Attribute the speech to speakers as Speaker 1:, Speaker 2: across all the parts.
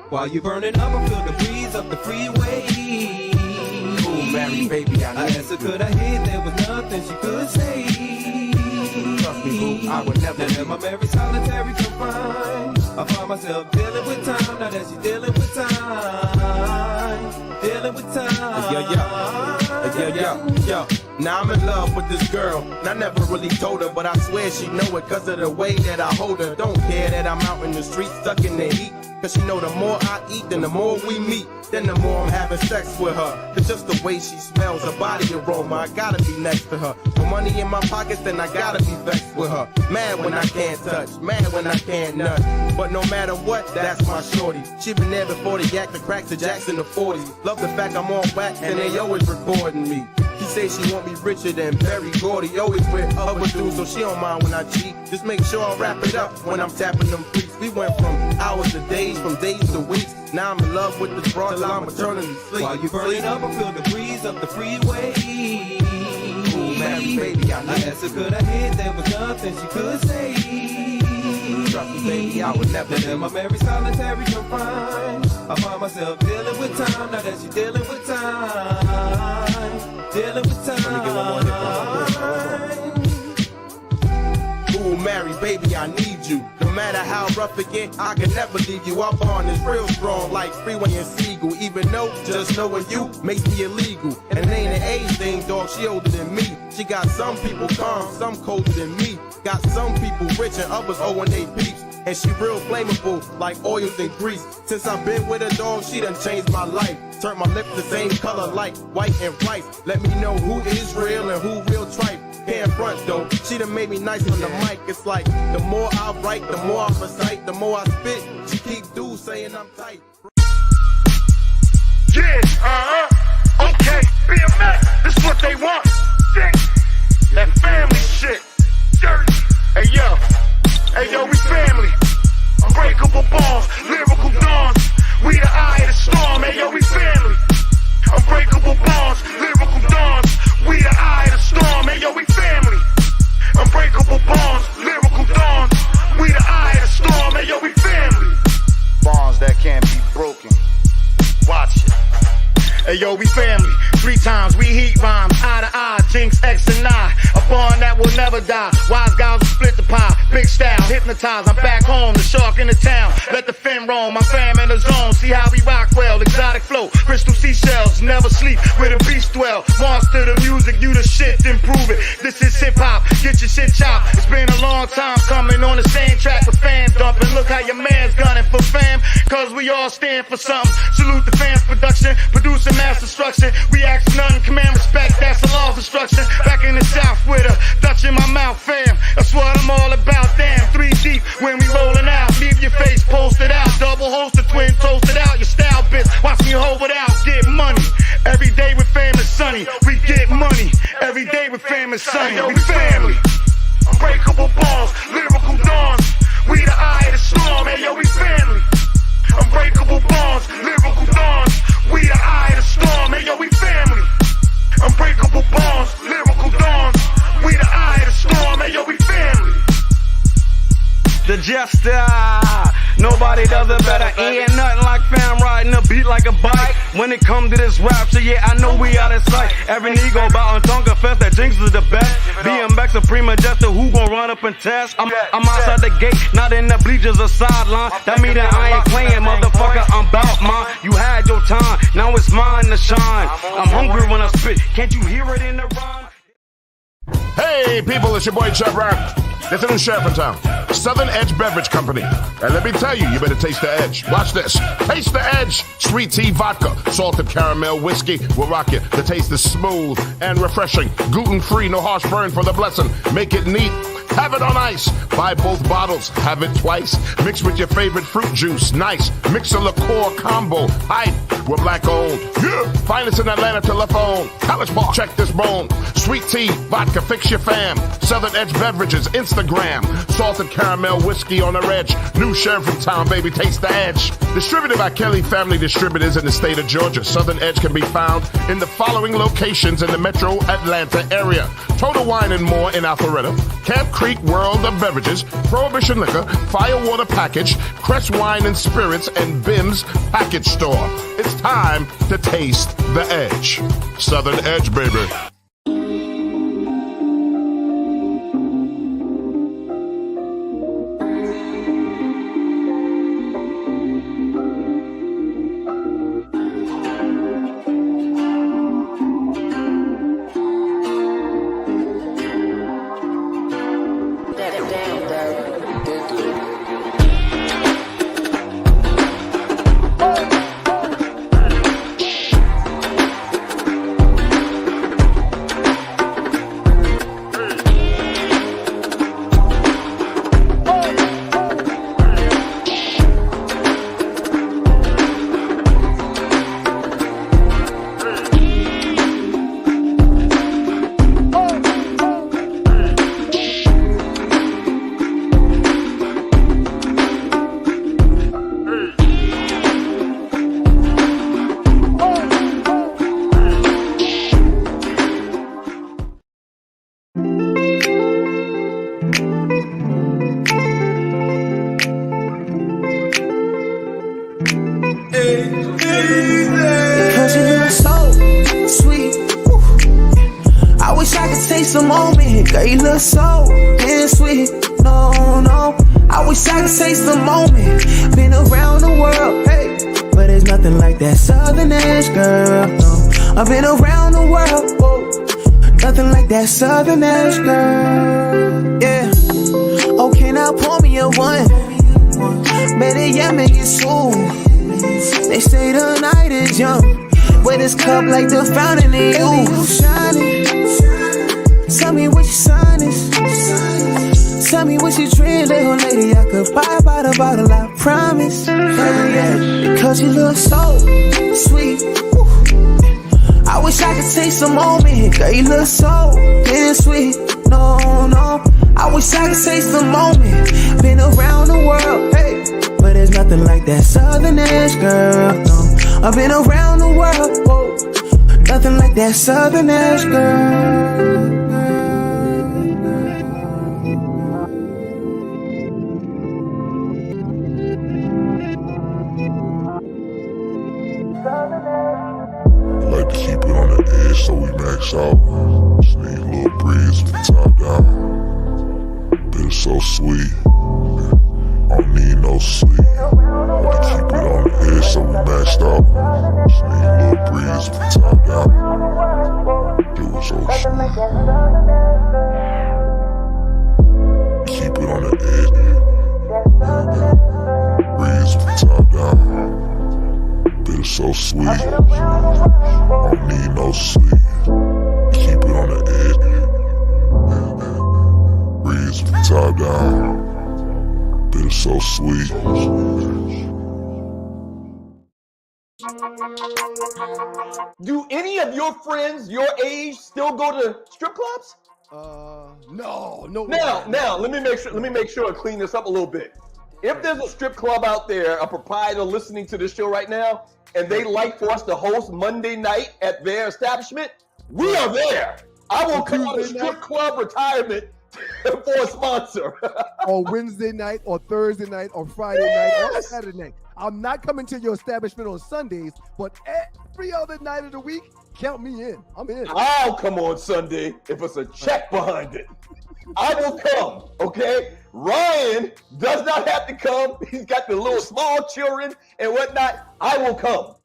Speaker 1: While you burning up, I feel the breeze up the freeway.
Speaker 2: Ooh, Mary, baby, I
Speaker 1: asked her, could I hit? There was nothing she could say.
Speaker 2: Trust me, boo, I would never
Speaker 1: leave. Am I very solitary confined? I find myself dealing with time. Now that she's dealing with time. Dealing with time.
Speaker 2: Yo. Now I'm in love with this girl, and I never really told her, but I swear she know it cause of the way that I hold her. Don't care that I'm out in the street stuck in the heat, cause she know the more I eat, then the more we meet, then the more I'm having sex with her. It's just the way she smells, her body aroma, I gotta be next to her. With money in my pockets, then I gotta be vexed with her. Mad when I can't touch, mad when I can't nut, but no matter what, that's my shorty. She been there before the yak, the crack, the jacks in the 40s. Love the fact I'm on wax and they always recording me. She say she want me richer than Berry Gordy, always with other dudes, so she don't mind when I cheat. Just make sure I wrap it up when I'm tapping them freaks. We went from hours to days, from days to weeks. Now I'm in love with this broad till I'm eternally sleep.
Speaker 1: While you burning up, I feel the breeze up the freeway.
Speaker 2: Ooh, Mary, baby, I
Speaker 1: asked her, could I hit? There was nothing she could say.
Speaker 2: Trust me, baby, I would never.
Speaker 1: Am I very solitary confined? I find myself dealing with time. Now that she's dealing with time. Dealing with time.
Speaker 2: Ooh, Mary, baby, I need you. No matter how rough it get, I can never leave you. Our bond is real strong, like Freeway and Seagull. Even though just knowing you makes me illegal. And it ain't an age thing, dog, she older than me. She got some people calm, some colder than me. Got some people rich and others owing they peeps. And she real flammable, like oils and grease. Since I've been with her, dog, she done changed my life. Turned my lips the same color like white and rice. Let me know who is real and who real tripe. Can't front though, she done made me nice on the mic. It's like the more I write, the more I recite, the more I spit. She keep dudes saying I'm tight.
Speaker 3: Yeah, okay, BMX, this is what they want. That family shit, dirty. Hey yo, we family. Unbreakable bonds, lyrical dawns. We the eye of the storm. Hey yo, we family. Unbreakable bonds, lyrical dawns. We the eye of the storm. Hey yo, we family. Unbreakable bonds, lyrical dawns. We the eye of the storm. Hey yo, we family. Bonds that can't be broken. Watch it. Hey yo, we family. 3 times we heat rhymes, eye to eye, Jinx, X and I. A bond that will never die. Wise guys will split the pie. Big style, hypnotized. I'm back home, the shark in the town. Let the fin roam, my fam in the zone. See how we rock well, exotic flow. Crystal seashells, never sleep where the beast dwell. Monster the music, you the shit, then prove it. This is hip hop, get your shit chopped. It's been a long time coming on the same track with fan dumping. Look how your man's gunning for fam, cause we all stand for something. Salute the fans production, producing mass destruction. We ask none, command respect, that's the law of instruction. Back in the south with a Dutch in my mouth, fam. That's what I'm all about, damn. 3 deep when we rolling out. Leave your face posted out. Double holster, twin toasted out. Your style bitch, watch me hold it out. Get money. Every day with fam is sunny. We get money. Every day with fam is sunny. We family. Unbreakable balls, lyrical dawns. We the eye of the storm. Hey yo, we family. Unbreakable bonds, lyrical dawns. We the eye of the storm. Hey yo, we family. Unbreakable bonds, lyrical dawns. We the eye of the storm. Hey yo, we family.
Speaker 4: The jester, nobody does it better. Ain't nothing like fam riding a beat like a bike. When it come to this rap shit, yeah, I know we out of sight. Every nigga about on Tonka Fest, that Jinx is the best. BMX a prima jester, who gon' run up and test? I'm outside the gate, not in the bleachers or sideline. That mean that I ain't playing, motherfucker, I'm bout mine. You had your time, now it's mine to shine. I'm hungry when I spit, can't you hear it in the rhyme?
Speaker 3: Hey people, it's your boy Chubb Rap. There's a new sheriff in town, Southern Edge Beverage Company. And let me tell you, you better taste the edge. Watch this. Taste the edge. Sweet tea vodka, salted caramel whiskey will rock you. The taste is smooth and refreshing. Gluten-free, no harsh burn for the blessing. Make it neat. Have it on ice. Buy both bottles. Have it twice. Mix with your favorite fruit juice. Nice. Mix a liqueur combo. Hype. We're black owned. Yeah. Finest in Atlanta telephone. College Park. Check this bone. Sweet tea, vodka, fix your fam. Southern Edge Beverages, Instagram. Salted caramel whiskey on the edge. New sheriff in town, baby. Taste the edge. Distributed by Kelly Family Distributors in the state of Georgia. Southern Edge can be found in the following locations in the metro Atlanta area. Total Wine and More in Alpharetta. Camp Creek
Speaker 5: freak world of beverages, Prohibition Liquor, Firewater Package, Crest Wine and Spirits, and Bim's Package Store. It's time to taste the edge. Southern Edge, baby.
Speaker 6: Cause you look so sweet. Woo. I wish I could taste a moment. Girl, you look so damn sweet. No, no. I wish I could taste the moment. Been around the world, hey. But there's nothing like that Southern Edge, girl. No. I've been around the world, whoa. Nothing like that Southern Edge, girl. Yeah. Okay, now pour me a one. Better yet, make it two. They say the night is young, but this cup like the fountain in you. Shining. Tell me what your sign is. Tell me what you drink, little lady. I could buy by the bottle, I promise. Yeah, because you look so sweet. Woo. I wish I could taste a moment. Girl, you look so damn sweet. No, no. I wish I could taste the moment. Been around the world, hey. But there's nothing like that Southern Edge, girl. No. I've been around the world, whoa. Nothing like that Southern Edge, girl.
Speaker 5: I like to keep it on the edge so we max out. Just need a little breeze from the top down. It's so sweet. I don't need no sleep. I like to keep it on the edge so we maxed out. Just need a little breeze from the top down. It was so sweet. Keep it on the edge. Breeze from the top down. It's so sweet. I don't need no sleep. Keep it on the edge. Breeze from the top down. It's so sweet.
Speaker 2: Do any of your friends your age still go to strip clubs?
Speaker 7: No.
Speaker 2: Now, let me make sure I clean this up a little bit. If there's a strip club out there, a proprietor listening to this show right now, and they like for us to host Monday night at their establishment, we are there. I will come on a strip club retirement for a sponsor.
Speaker 7: Or Wednesday night, or Thursday night, or Friday night, or Saturday night. I'm not coming to your establishment on Sundays, but every other night of the week, count me in. I'm in.
Speaker 2: I'll come on Sunday if it's a check behind it. I will come, okay? Ryan does not have to come. He's got the little small children and whatnot. I will come.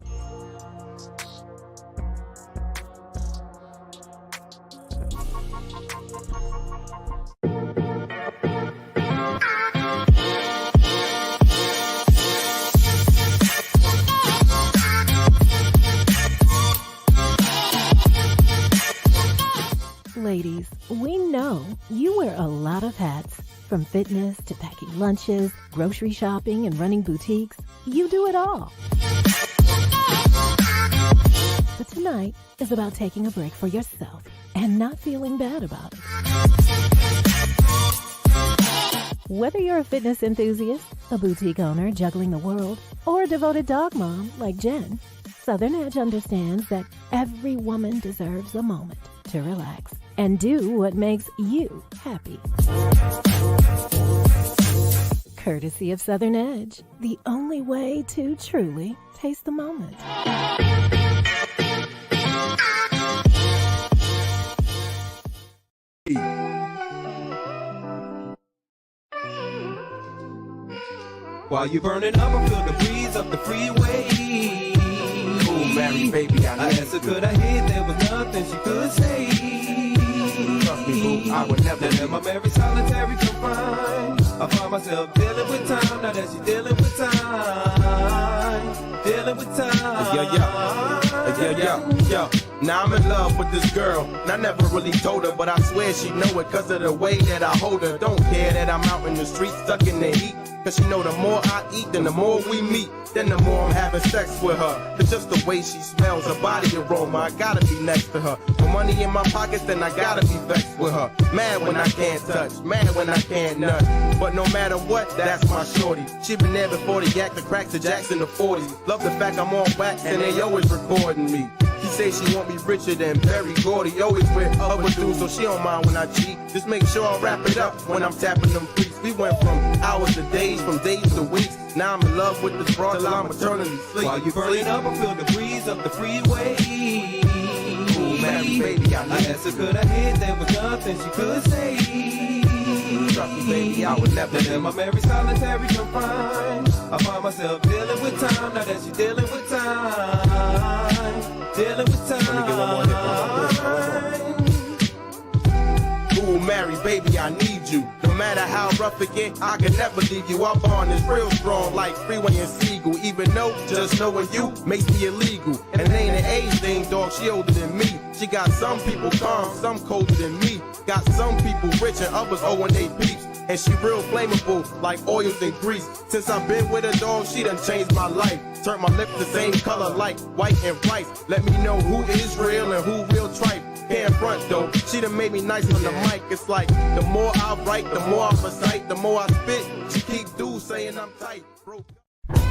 Speaker 8: Ladies, we know you wear a lot of hats. From fitness to packing lunches, grocery shopping, and running boutiques, you do it all. But tonight is about taking a break for yourself and not feeling bad about it. Whether you're a fitness enthusiast, a boutique owner juggling the world, or a devoted dog mom like Jen, Southern Edge understands that every woman deserves a moment to relax. and do what makes you happy. Courtesy of Southern Edge, the only way to truly taste the moment.
Speaker 1: While you burning up, I feel the breeze up the freeway.
Speaker 2: Ooh, Mary, baby,
Speaker 1: I asked her, could I hit? There was nothing she could say.
Speaker 2: Trust me, boo, I would never
Speaker 1: Then am I very solitary confined? I find myself dealing with time, now that she's dealing with time. Dealing with time.
Speaker 2: Yo. Now I'm in love with this girl, and I never really told her, but I swear she know it cause of the way that I hold her. Don't care that I'm out in the street stuck in the heat, cause she know the more I eat, then the more we meet, then the more I'm having sex with her. It's just the way she smells, her body aroma, I gotta be next to her. With money in my pockets, then I gotta be vexed with her. Mad when I can't touch, mad when I can't nut, but no matter what, that's my shorty. She been there before the yak, the cracks, the jacks in the 40s. Love the fact I'm on wax and they always recording me. She say she want me richer than Berry Gordy, always with other dudes, so she don't mind when I cheat. Just make sure I wrap it up when I'm tapping them freaks. We went from hours to days, from days to weeks. Now I'm in love with this broad till I'm eternally sleep.
Speaker 1: While you burning up, I feel the breeze up the freeway.
Speaker 2: Ooh, Mary, baby, I
Speaker 1: asked her, could I hit? There was nothing she could say.
Speaker 2: Trust me, baby, I would never.
Speaker 1: Then am I very solitary confined? I find myself dealing with time, now that she's dealing with time. Dealing with time.
Speaker 2: Ooh, Mary, baby, I need you. No matter how rough it get, I can never leave you. Our bond is real strong, like Freeway and Seagull. Even though just knowing you makes me illegal. And it ain't an age thing, dog, she older than me. She got some people calm, some colder than me. Got some people rich and others owing they peeps. And she real flammable, like oils and grease. Since I've been with her, dog, she done changed my life. Turned my lips the same color like white and rice. Let me know who is real and who real tripe. Can't front though, she done made me nice on the mic. It's like, the more I write, the more I recite, the more I spit. She keep dudes saying I'm tight, bro.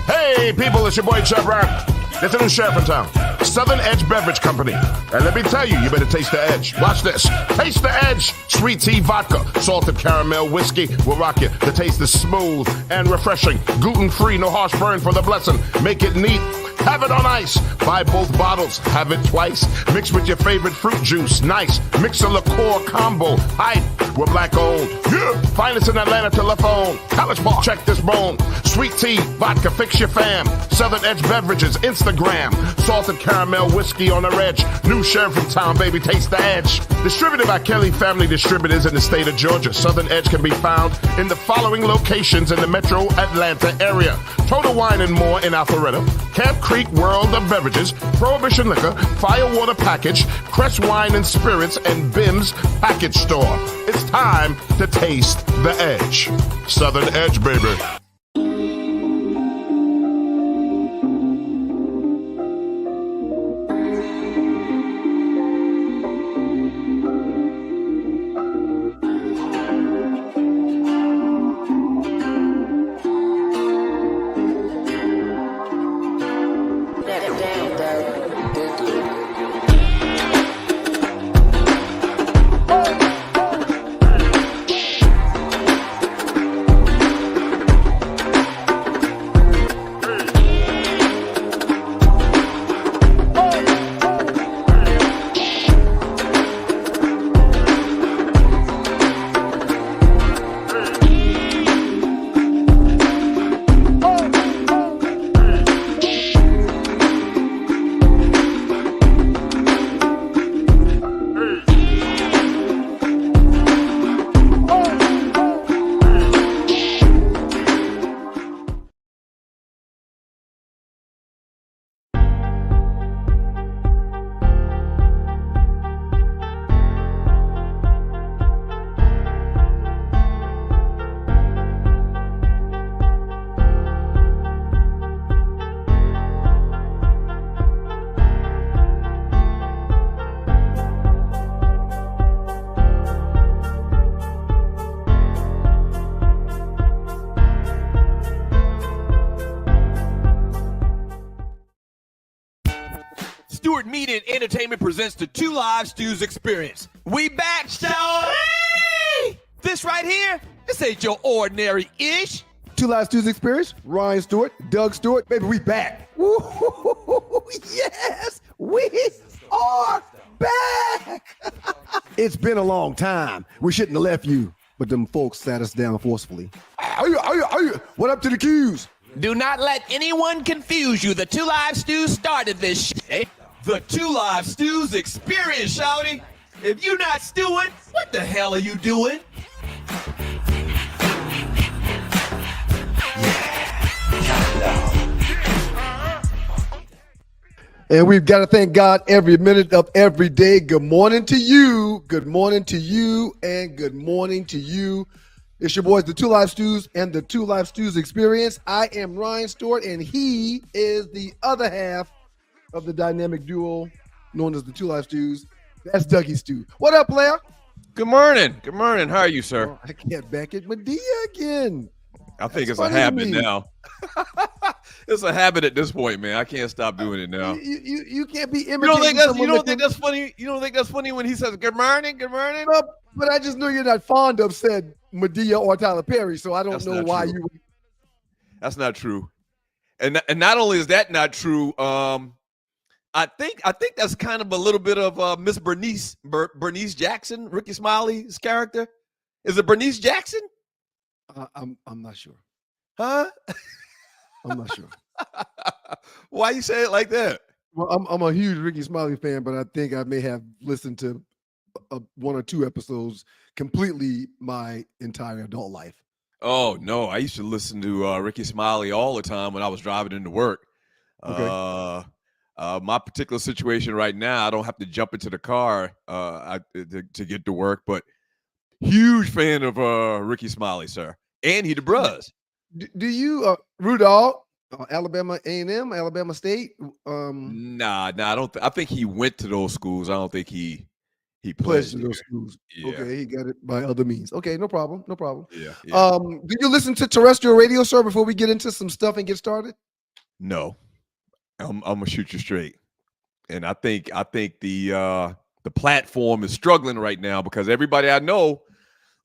Speaker 3: Hey, people, it's your boy Chubb Rap. There's a new sheriff in town, Southern Edge Beverage Company. And let me tell you, you better taste the edge. Watch this. Taste the edge. Sweet tea vodka, salted caramel whiskey will rock you. The taste is smooth and refreshing. Gluten-free, no harsh burn for the blessing. Make it neat. Have it on ice. Buy both bottles. Have it twice. Mix with your favorite fruit juice. Nice. Mix a liqueur combo. Hype. We're black owned. Yeah. Finest in Atlanta telephone. College Park. Check this bone. Sweet tea, vodka, fix your fam. Southern Edge Beverages, Instagram. Salted caramel whiskey on the edge. New sheriff in town, baby. Taste the edge. Distributed by Kelly Family Distributors in the state of Georgia. Southern Edge can be found in the following locations in the metro Atlanta area. Total Wine and More in Alpharetta. Camp Creek World of Beverages, Prohibition Liquor, Firewater Package, Crest Wine and Spirits, and Bim's Package Store. It's time to taste the edge. Southern Edge, baby.
Speaker 9: Stewart Media and Entertainment presents the Two Live Stews Experience.
Speaker 1: We back, Shawty! This right here, this ain't your ordinary ish.
Speaker 7: Two Live Stews Experience, Ryan Stewart, Doug Stewart, baby, we back. Woo-hoo-hoo-hoo-hoo. Yes, we are back. It's been a long time. We shouldn't have left you, but them folks sat us down forcefully. What up to the Qs?
Speaker 1: Do not let anyone confuse you. The Two Live Stews started this shit. The Two Live Stews Experience, Shawty. If you're not stewing, what the hell are you doing?
Speaker 7: And we've got to thank God every minute of every day. Good morning to you. Good morning to you. And good morning to you. It's your boys, the Two Live Stews and the Two Live Stews Experience. I am Ryan Stewart, and he is the other half of the dynamic duo known as the Two Live Stews. That's Dougie Stew. What up, player?
Speaker 9: Good morning. Good morning. How are you, sir?
Speaker 7: Oh, I can't back at Medea again.
Speaker 9: I think
Speaker 7: That's
Speaker 9: it's a
Speaker 7: funny to
Speaker 9: habit
Speaker 7: me.
Speaker 9: now. It's a habit at this point, man. I can't stop doing it now.
Speaker 7: You can't be imitating.
Speaker 9: You don't think that's
Speaker 7: someone that
Speaker 9: funny? You don't think that's funny when he says good morning, good morning?
Speaker 7: can- But I just know you're not fond of said Medea or Tyler Perry, so I don't
Speaker 9: That's
Speaker 7: know
Speaker 9: not
Speaker 7: why
Speaker 9: true.
Speaker 7: you.
Speaker 9: That's not true. And not only is that not true, I think that's kind of a little bit of Miss Bernice Jackson, Ricky Smiley's character. Is it Bernice Jackson?
Speaker 7: I'm not sure.
Speaker 9: Huh?
Speaker 7: I'm not sure.
Speaker 9: Why you say it like that?
Speaker 7: Well, I'm a huge Ricky Smiley fan, but I think I may have listened to one or two episodes completely my entire adult life.
Speaker 9: Oh no, I used to listen to Ricky Smiley all the time when I was driving into work.
Speaker 7: Okay.
Speaker 9: My particular situation right now, I don't have to jump into the car to get to work, but huge fan of Ricky Smiley, sir, and he the Bruz.
Speaker 7: Do you Rudolph, Alabama A&M, Alabama State?
Speaker 9: Nah, I don't. I think he went to those schools. I don't think he
Speaker 7: Pledged
Speaker 9: pledged
Speaker 7: to
Speaker 9: there.
Speaker 7: those schools.
Speaker 9: Yeah.
Speaker 7: Okay, he got it by other means. Okay, no problem. No problem.
Speaker 9: Yeah, yeah.
Speaker 7: Do you listen to terrestrial radio, sir, before we get into some stuff and get started?
Speaker 9: No, I'm gonna shoot you straight, and I think the platform is struggling right now because everybody I know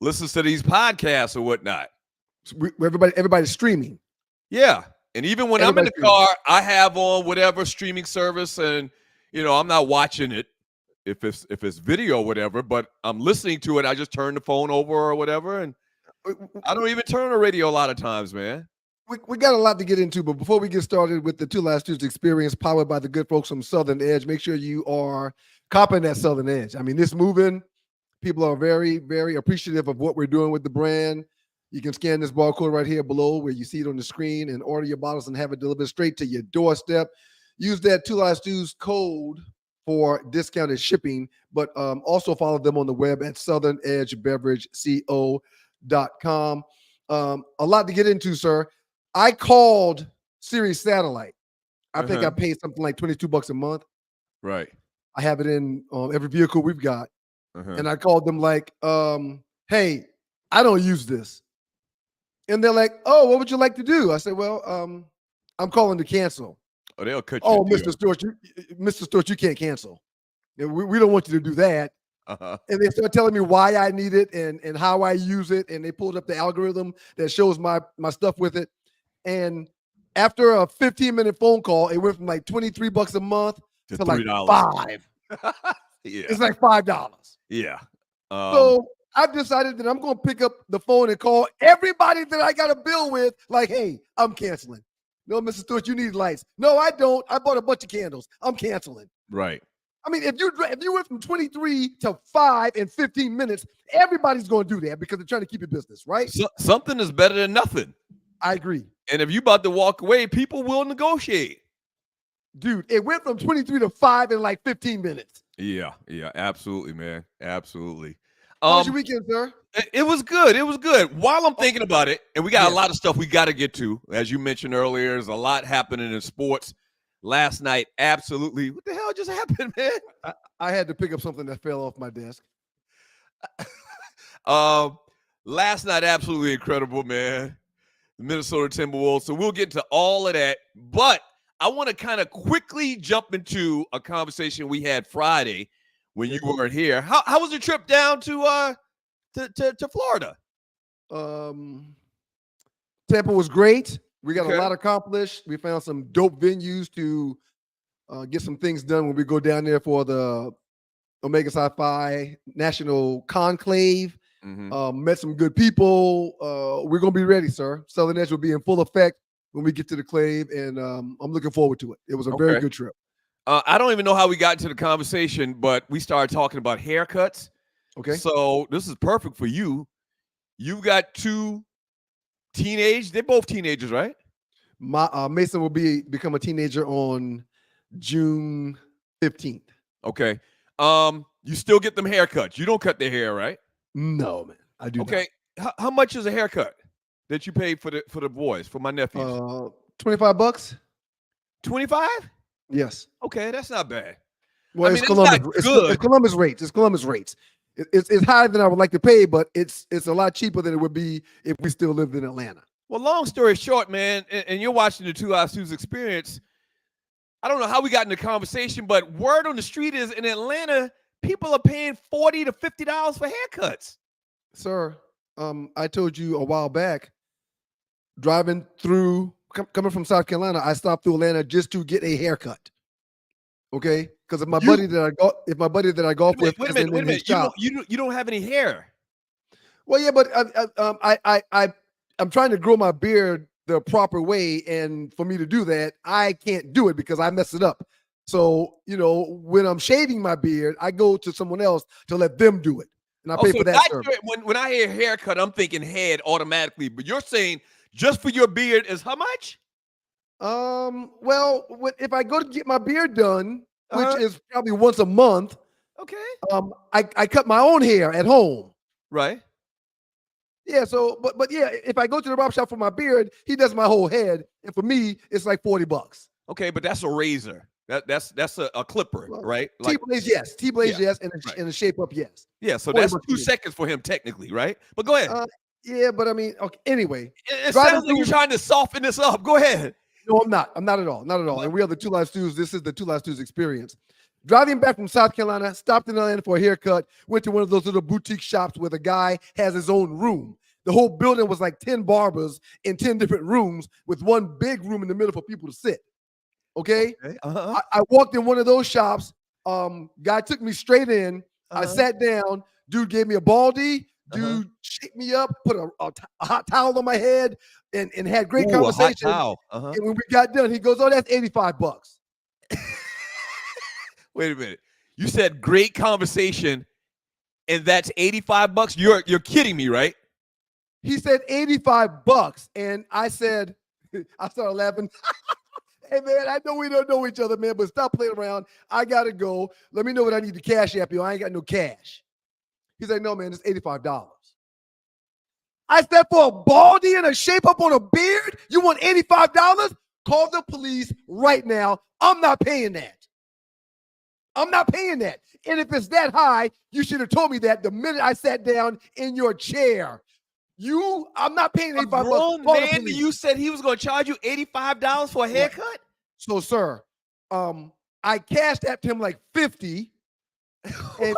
Speaker 9: listens to these podcasts or whatnot.
Speaker 7: Everybody's streaming.
Speaker 9: Yeah, and even when I'm in the
Speaker 7: Everybody's
Speaker 9: car, I have on whatever streaming service, and I'm not watching it if it's video or whatever, but I'm listening to it. I just turn the phone over or whatever, and I don't even turn the radio a lot of times, man.
Speaker 7: We got a lot to get into, but before we get started with the Two Live Stews Experience powered by the good folks from Southern Edge, make sure you are copping that Southern Edge. I mean, this moving, people are very, very appreciative of what we're doing with the brand. You can scan this barcode right here below where you see it on the screen and order your bottles and have it delivered straight to your doorstep. Use that Two Live Stews code for discounted shipping, but also follow them on the web at southernedgebeverageco.com. A lot to get into, sir. I called Sirius Satellite. I think I paid something like $22 a month.
Speaker 9: Right.
Speaker 7: I have it in every vehicle we've got. And I called them like, hey, I don't use this. And they're like, oh, what would you like to do? I said, well, I'm calling to cancel.
Speaker 9: Oh, they'll cut you.
Speaker 7: Oh, Mr. Stewart, you can't cancel. We don't want you to do that. And they start telling me why I need it and how I use it. And they pulled up the algorithm that shows my stuff with it. And after a 15-minute phone call, it went from like $23 a month to like $5.
Speaker 9: Yeah.
Speaker 7: It's like $5.
Speaker 9: Yeah.
Speaker 7: So I've decided that I'm going to pick up the phone and call everybody that I got a bill with, like, hey, I'm canceling. No, Mr. Stewart, you need lights. No, I don't. I bought a bunch of candles. I'm canceling.
Speaker 9: Right.
Speaker 7: I mean, if you went from 23 to 5 in 15 minutes, everybody's going to do that because they're trying to keep your business, right?
Speaker 9: Something is better than nothing.
Speaker 7: I agree.
Speaker 9: And if you about to walk away, people will negotiate.
Speaker 7: Dude, it went from 23 to 5 in like 15 minutes.
Speaker 9: Yeah, absolutely, man. Absolutely.
Speaker 7: How was your weekend, sir?
Speaker 9: It was good. It was good. While I'm thinking about it, and we got a lot of stuff we got to get to, as you mentioned earlier, there's a lot happening in sports. Last night, absolutely. What the hell just happened, man?
Speaker 7: I had to pick up something that fell off my desk.
Speaker 9: Last night, absolutely incredible, man. The Minnesota Timberwolves. So we'll get to all of that. But I want to kind of quickly jump into a conversation we had Friday when you weren't here. How was the trip down to Florida?
Speaker 7: Tampa was great. We got
Speaker 9: Okay.
Speaker 7: a lot accomplished. We found some dope venues to get some things done when we go down there for the Omega Psi Phi National Conclave. Met some good people. We're going to be ready, sir. Southern Edge will be in full effect when we get to the clave, and I'm looking forward to it. It was a very good trip.
Speaker 9: I don't even know how we got into the conversation, but we started talking about haircuts.
Speaker 7: Okay.
Speaker 9: So this is perfect for you. You've got 2 teenage. They're both teenagers, right?
Speaker 7: Mason will become a teenager on June 15th.
Speaker 9: Okay. You still get them haircuts. You don't cut their hair, right?
Speaker 7: No, man. I do
Speaker 9: Okay. How much is a haircut that you paid for the boys, for my nephews?
Speaker 7: $25.
Speaker 9: 25?
Speaker 7: Yes.
Speaker 9: Okay, that's not bad.
Speaker 7: Well,
Speaker 9: I
Speaker 7: it's
Speaker 9: mean,
Speaker 7: Columbus.
Speaker 9: it's not good.
Speaker 7: It's Columbus rates. It's Columbus rates. It's higher than I would like to pay, but it's a lot cheaper than it would be if we still lived in Atlanta.
Speaker 9: Well, long story short, man, and you're watching the Two Live Stews Experience. I don't know how we got in the conversation, but word on the street is in Atlanta, people are paying $40 to $50 for haircuts.
Speaker 7: Sir, I told you a while back, driving through, coming from South Carolina, I stopped through Atlanta just to get a haircut. Okay, because if my buddy that I golf with,
Speaker 9: wait a minute, you don't have any hair.
Speaker 7: Well, yeah, but I'm trying to grow my beard the proper way, and for me to do that, I can't do it because I mess it up. So when I'm shaving my beard, I go to someone else to let them do it, and I pay for that service.
Speaker 9: When I hear haircut, I'm thinking head automatically, but you're saying just for your beard is how much?
Speaker 7: Well, if I go to get my beard done, which is probably once a month,
Speaker 9: okay.
Speaker 7: I cut my own hair at home.
Speaker 9: Right.
Speaker 7: Yeah. So, but yeah, if I go to the barber shop for my beard, he does my whole head, and for me, it's like $40.
Speaker 9: Okay, but that's a razor. That's a clipper, right?
Speaker 7: T-blaze, yes. T-blaze, yes, and a shape up, yes.
Speaker 9: Yeah. So that's 2 seconds for him technically, right? But go ahead.
Speaker 7: Yeah, but I mean, okay. Anyway,
Speaker 9: it sounds like you're trying to soften this up. Go ahead.
Speaker 7: No, I'm not. I'm not at all. Not at all. And we are the Two Live Stews. This is the Two Live Stews Experience. Driving back from South Carolina, stopped in Atlanta for a haircut, went to one of those little boutique shops where the guy has his own room. The whole building was like 10 barbers in 10 different rooms with one big room in the middle for people to sit. Okay? I walked in one of those shops. Guy took me straight in. I sat down. Dude gave me a baldy. Dude shaped me up, put a hot towel on my head, and had great conversation.
Speaker 9: A hot towel.
Speaker 7: And when we got done, he goes, "Oh, that's $85."
Speaker 9: Wait a minute. You said great conversation, and that's $85? You're kidding me, right?
Speaker 7: He said $85, and I said, I started laughing. Hey man, I know we don't know each other, man, but stop playing around. I gotta go. Let me know what I need to cash app you. I ain't got no cash. He's like, no, man, it's $85. I said, for a baldy and a shape up on a beard, you want $85? Call the police right now. I'm not paying that. I'm not paying that. And if it's that high, you should have told me that the minute I sat down in your chair. I'm not paying $85.
Speaker 9: Grown man, you said he was going to charge you $85 for a haircut?
Speaker 7: So, sir, I cashed apped him like $50. And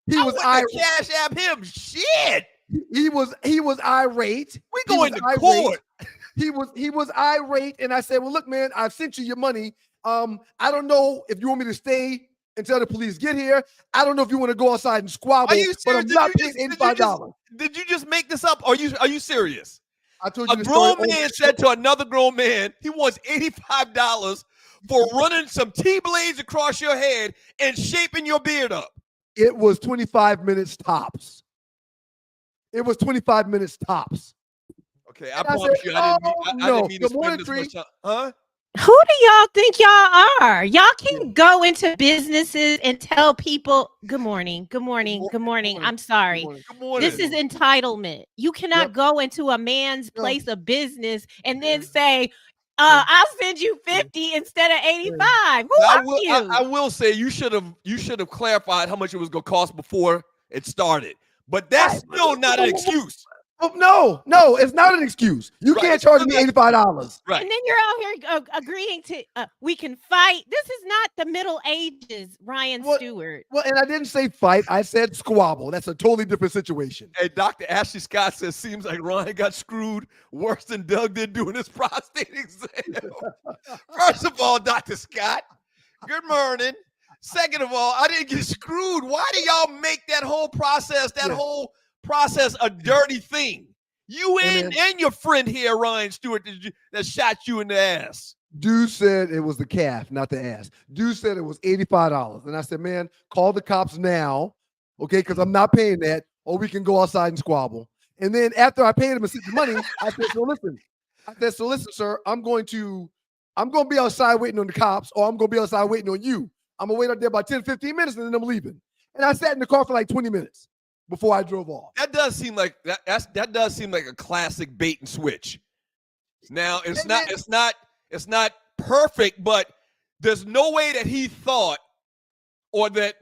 Speaker 7: he was irate.
Speaker 9: Cash app him. Shit.
Speaker 7: He was irate.
Speaker 9: We going to court.
Speaker 7: He was irate, and I said, "Well, look, man, I've sent you your money. I don't know if you want me to stay until the police get here. I don't know if you want to go outside and squabble.
Speaker 9: Are you serious?
Speaker 7: But I'm not paying $85.
Speaker 9: Did you just make this up? Are you serious?
Speaker 7: I told you
Speaker 9: a grown man said to another grown man he wants $85 for running some T-blades across your head and shaping your beard up.
Speaker 7: It was 25 minutes tops. It was 25 minutes tops.
Speaker 9: Okay, I promise you, I didn't mean to spend this much time. Huh?
Speaker 10: Who do y'all think y'all are? Y'all can go into businesses and tell people, good morning, good morning, good morning. I'm sorry.
Speaker 9: Good morning.
Speaker 10: This is entitlement. You cannot go into a man's place of business and then say, I'll send you 50 instead of 85. Who are you?
Speaker 9: I will say you should have clarified how much it was going to cost before it started. But that's still not an excuse.
Speaker 7: Oh, no, it's not an excuse. You can't charge me $85.
Speaker 9: Right.
Speaker 10: And then you're out here agreeing to we can fight. This is not the Middle Ages, Ryan Stewart.
Speaker 7: Well, and I didn't say fight. I said squabble. That's a totally different situation.
Speaker 9: Hey, Dr. Ashley Scott says, seems like Ryan got screwed worse than Doug did doing his prostate exam. First of all, Dr. Scott, good morning. Second of all, I didn't get screwed. Why do y'all make that whole process, a dirty thing? You and your friend here, Ryan Stewart, that shot you in the ass.
Speaker 7: Dude said it was the calf, not the ass. Dude said it was $85. And I said, man, call the cops now, okay, because I'm not paying that, or we can go outside and squabble. And then after I paid him and sent the money, I said, so listen, sir, I'm going to be outside waiting on the cops, or I'm going to be outside waiting on you. I'm going to wait out there about 10, 15 minutes, and then I'm leaving. And I sat in the car for like 20 minutes before I drove off.
Speaker 9: That does seem like that does seem like a classic bait and switch. Now it's not perfect, but there's no way that he thought, or there's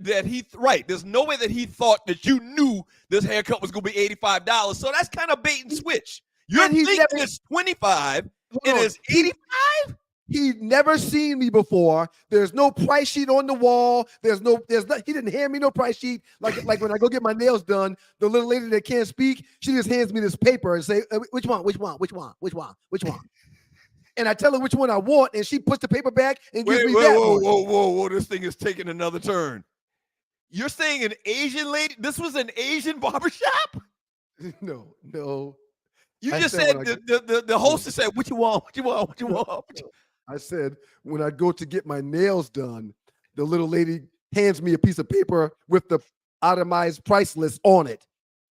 Speaker 9: no way that he thought that you knew this haircut was going to be $85. So that's kind of bait and switch. You're thinking it's $25, it is $85.
Speaker 7: He'd never seen me before. There's no price sheet on the wall. He didn't hand me no price sheet. Like when I go get my nails done, the little lady that can't speak, she just hands me this paper and say, which one? And I tell her which one I want, and she puts the paper back and gives me that one.
Speaker 9: Whoa, this thing is taking another turn. You're saying an Asian lady? This was an Asian barbershop?
Speaker 7: No.
Speaker 9: You just said the hostess said, what you want?
Speaker 7: I said, when I go to get my nails done, the little lady hands me a piece of paper with the itemized price list on it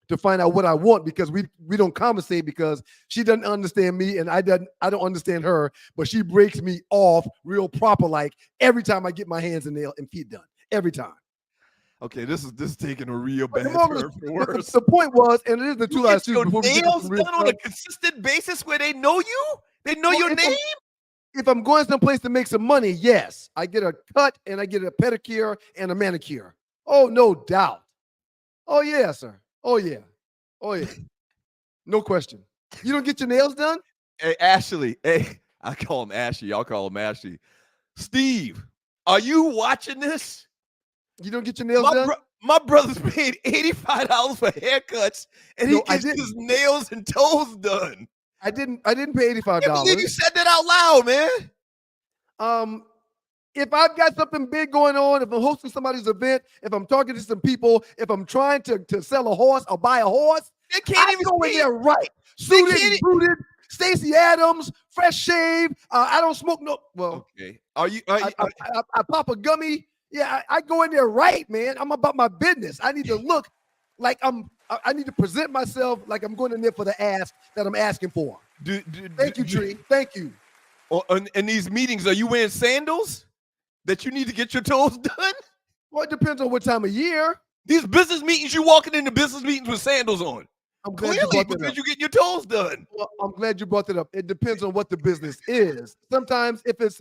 Speaker 7: to find out what I want, because we don't conversate, because she doesn't understand me and I don't understand her, but she breaks me off real proper like every time I get my hands and nails and feet done. Every time.
Speaker 9: Okay, this is taking a real bad turn for worse.
Speaker 7: The point was, and it is the two last
Speaker 9: your nails done on a consistent basis where they know you? They know your name?
Speaker 7: If I'm going someplace to make some money, yes. I get a cut and I get a pedicure and a manicure. Oh, no doubt. Oh, yeah, sir. Oh, yeah. No question. You don't get your nails done?
Speaker 9: Hey, Ashley. Hey, I call him Ashley. Y'all call him Ashley. Steve, are you watching this?
Speaker 7: You don't get your nails done?
Speaker 9: My brother's paid $85 for haircuts, and he gets his nails and toes done.
Speaker 7: I didn't pay $85.
Speaker 9: I can't believe you said that out loud, man.
Speaker 7: If I've got something big going on, if I'm hosting somebody's event, if I'm talking to some people, if I'm trying to sell a horse or buy a horse, I go in there right. Suited, booted, Stacey Adams, fresh shave. I don't smoke no. Well,
Speaker 9: okay.
Speaker 7: I pop a gummy. Yeah, I go in there right, man. I'm about my business. I need to look like I need to present myself like I'm going in there for the ask that I'm asking for. Thank you, Tree. Thank you.
Speaker 9: In these meetings, are you wearing sandals that you need to get your toes done?
Speaker 7: Well, it depends on what time of year.
Speaker 9: These business meetings, you walking into business meetings with sandals on.
Speaker 7: I'm glad
Speaker 9: Clearly, because you getting your toes done.
Speaker 7: Well, I'm glad you brought that up. It depends on what the business is. Sometimes if it's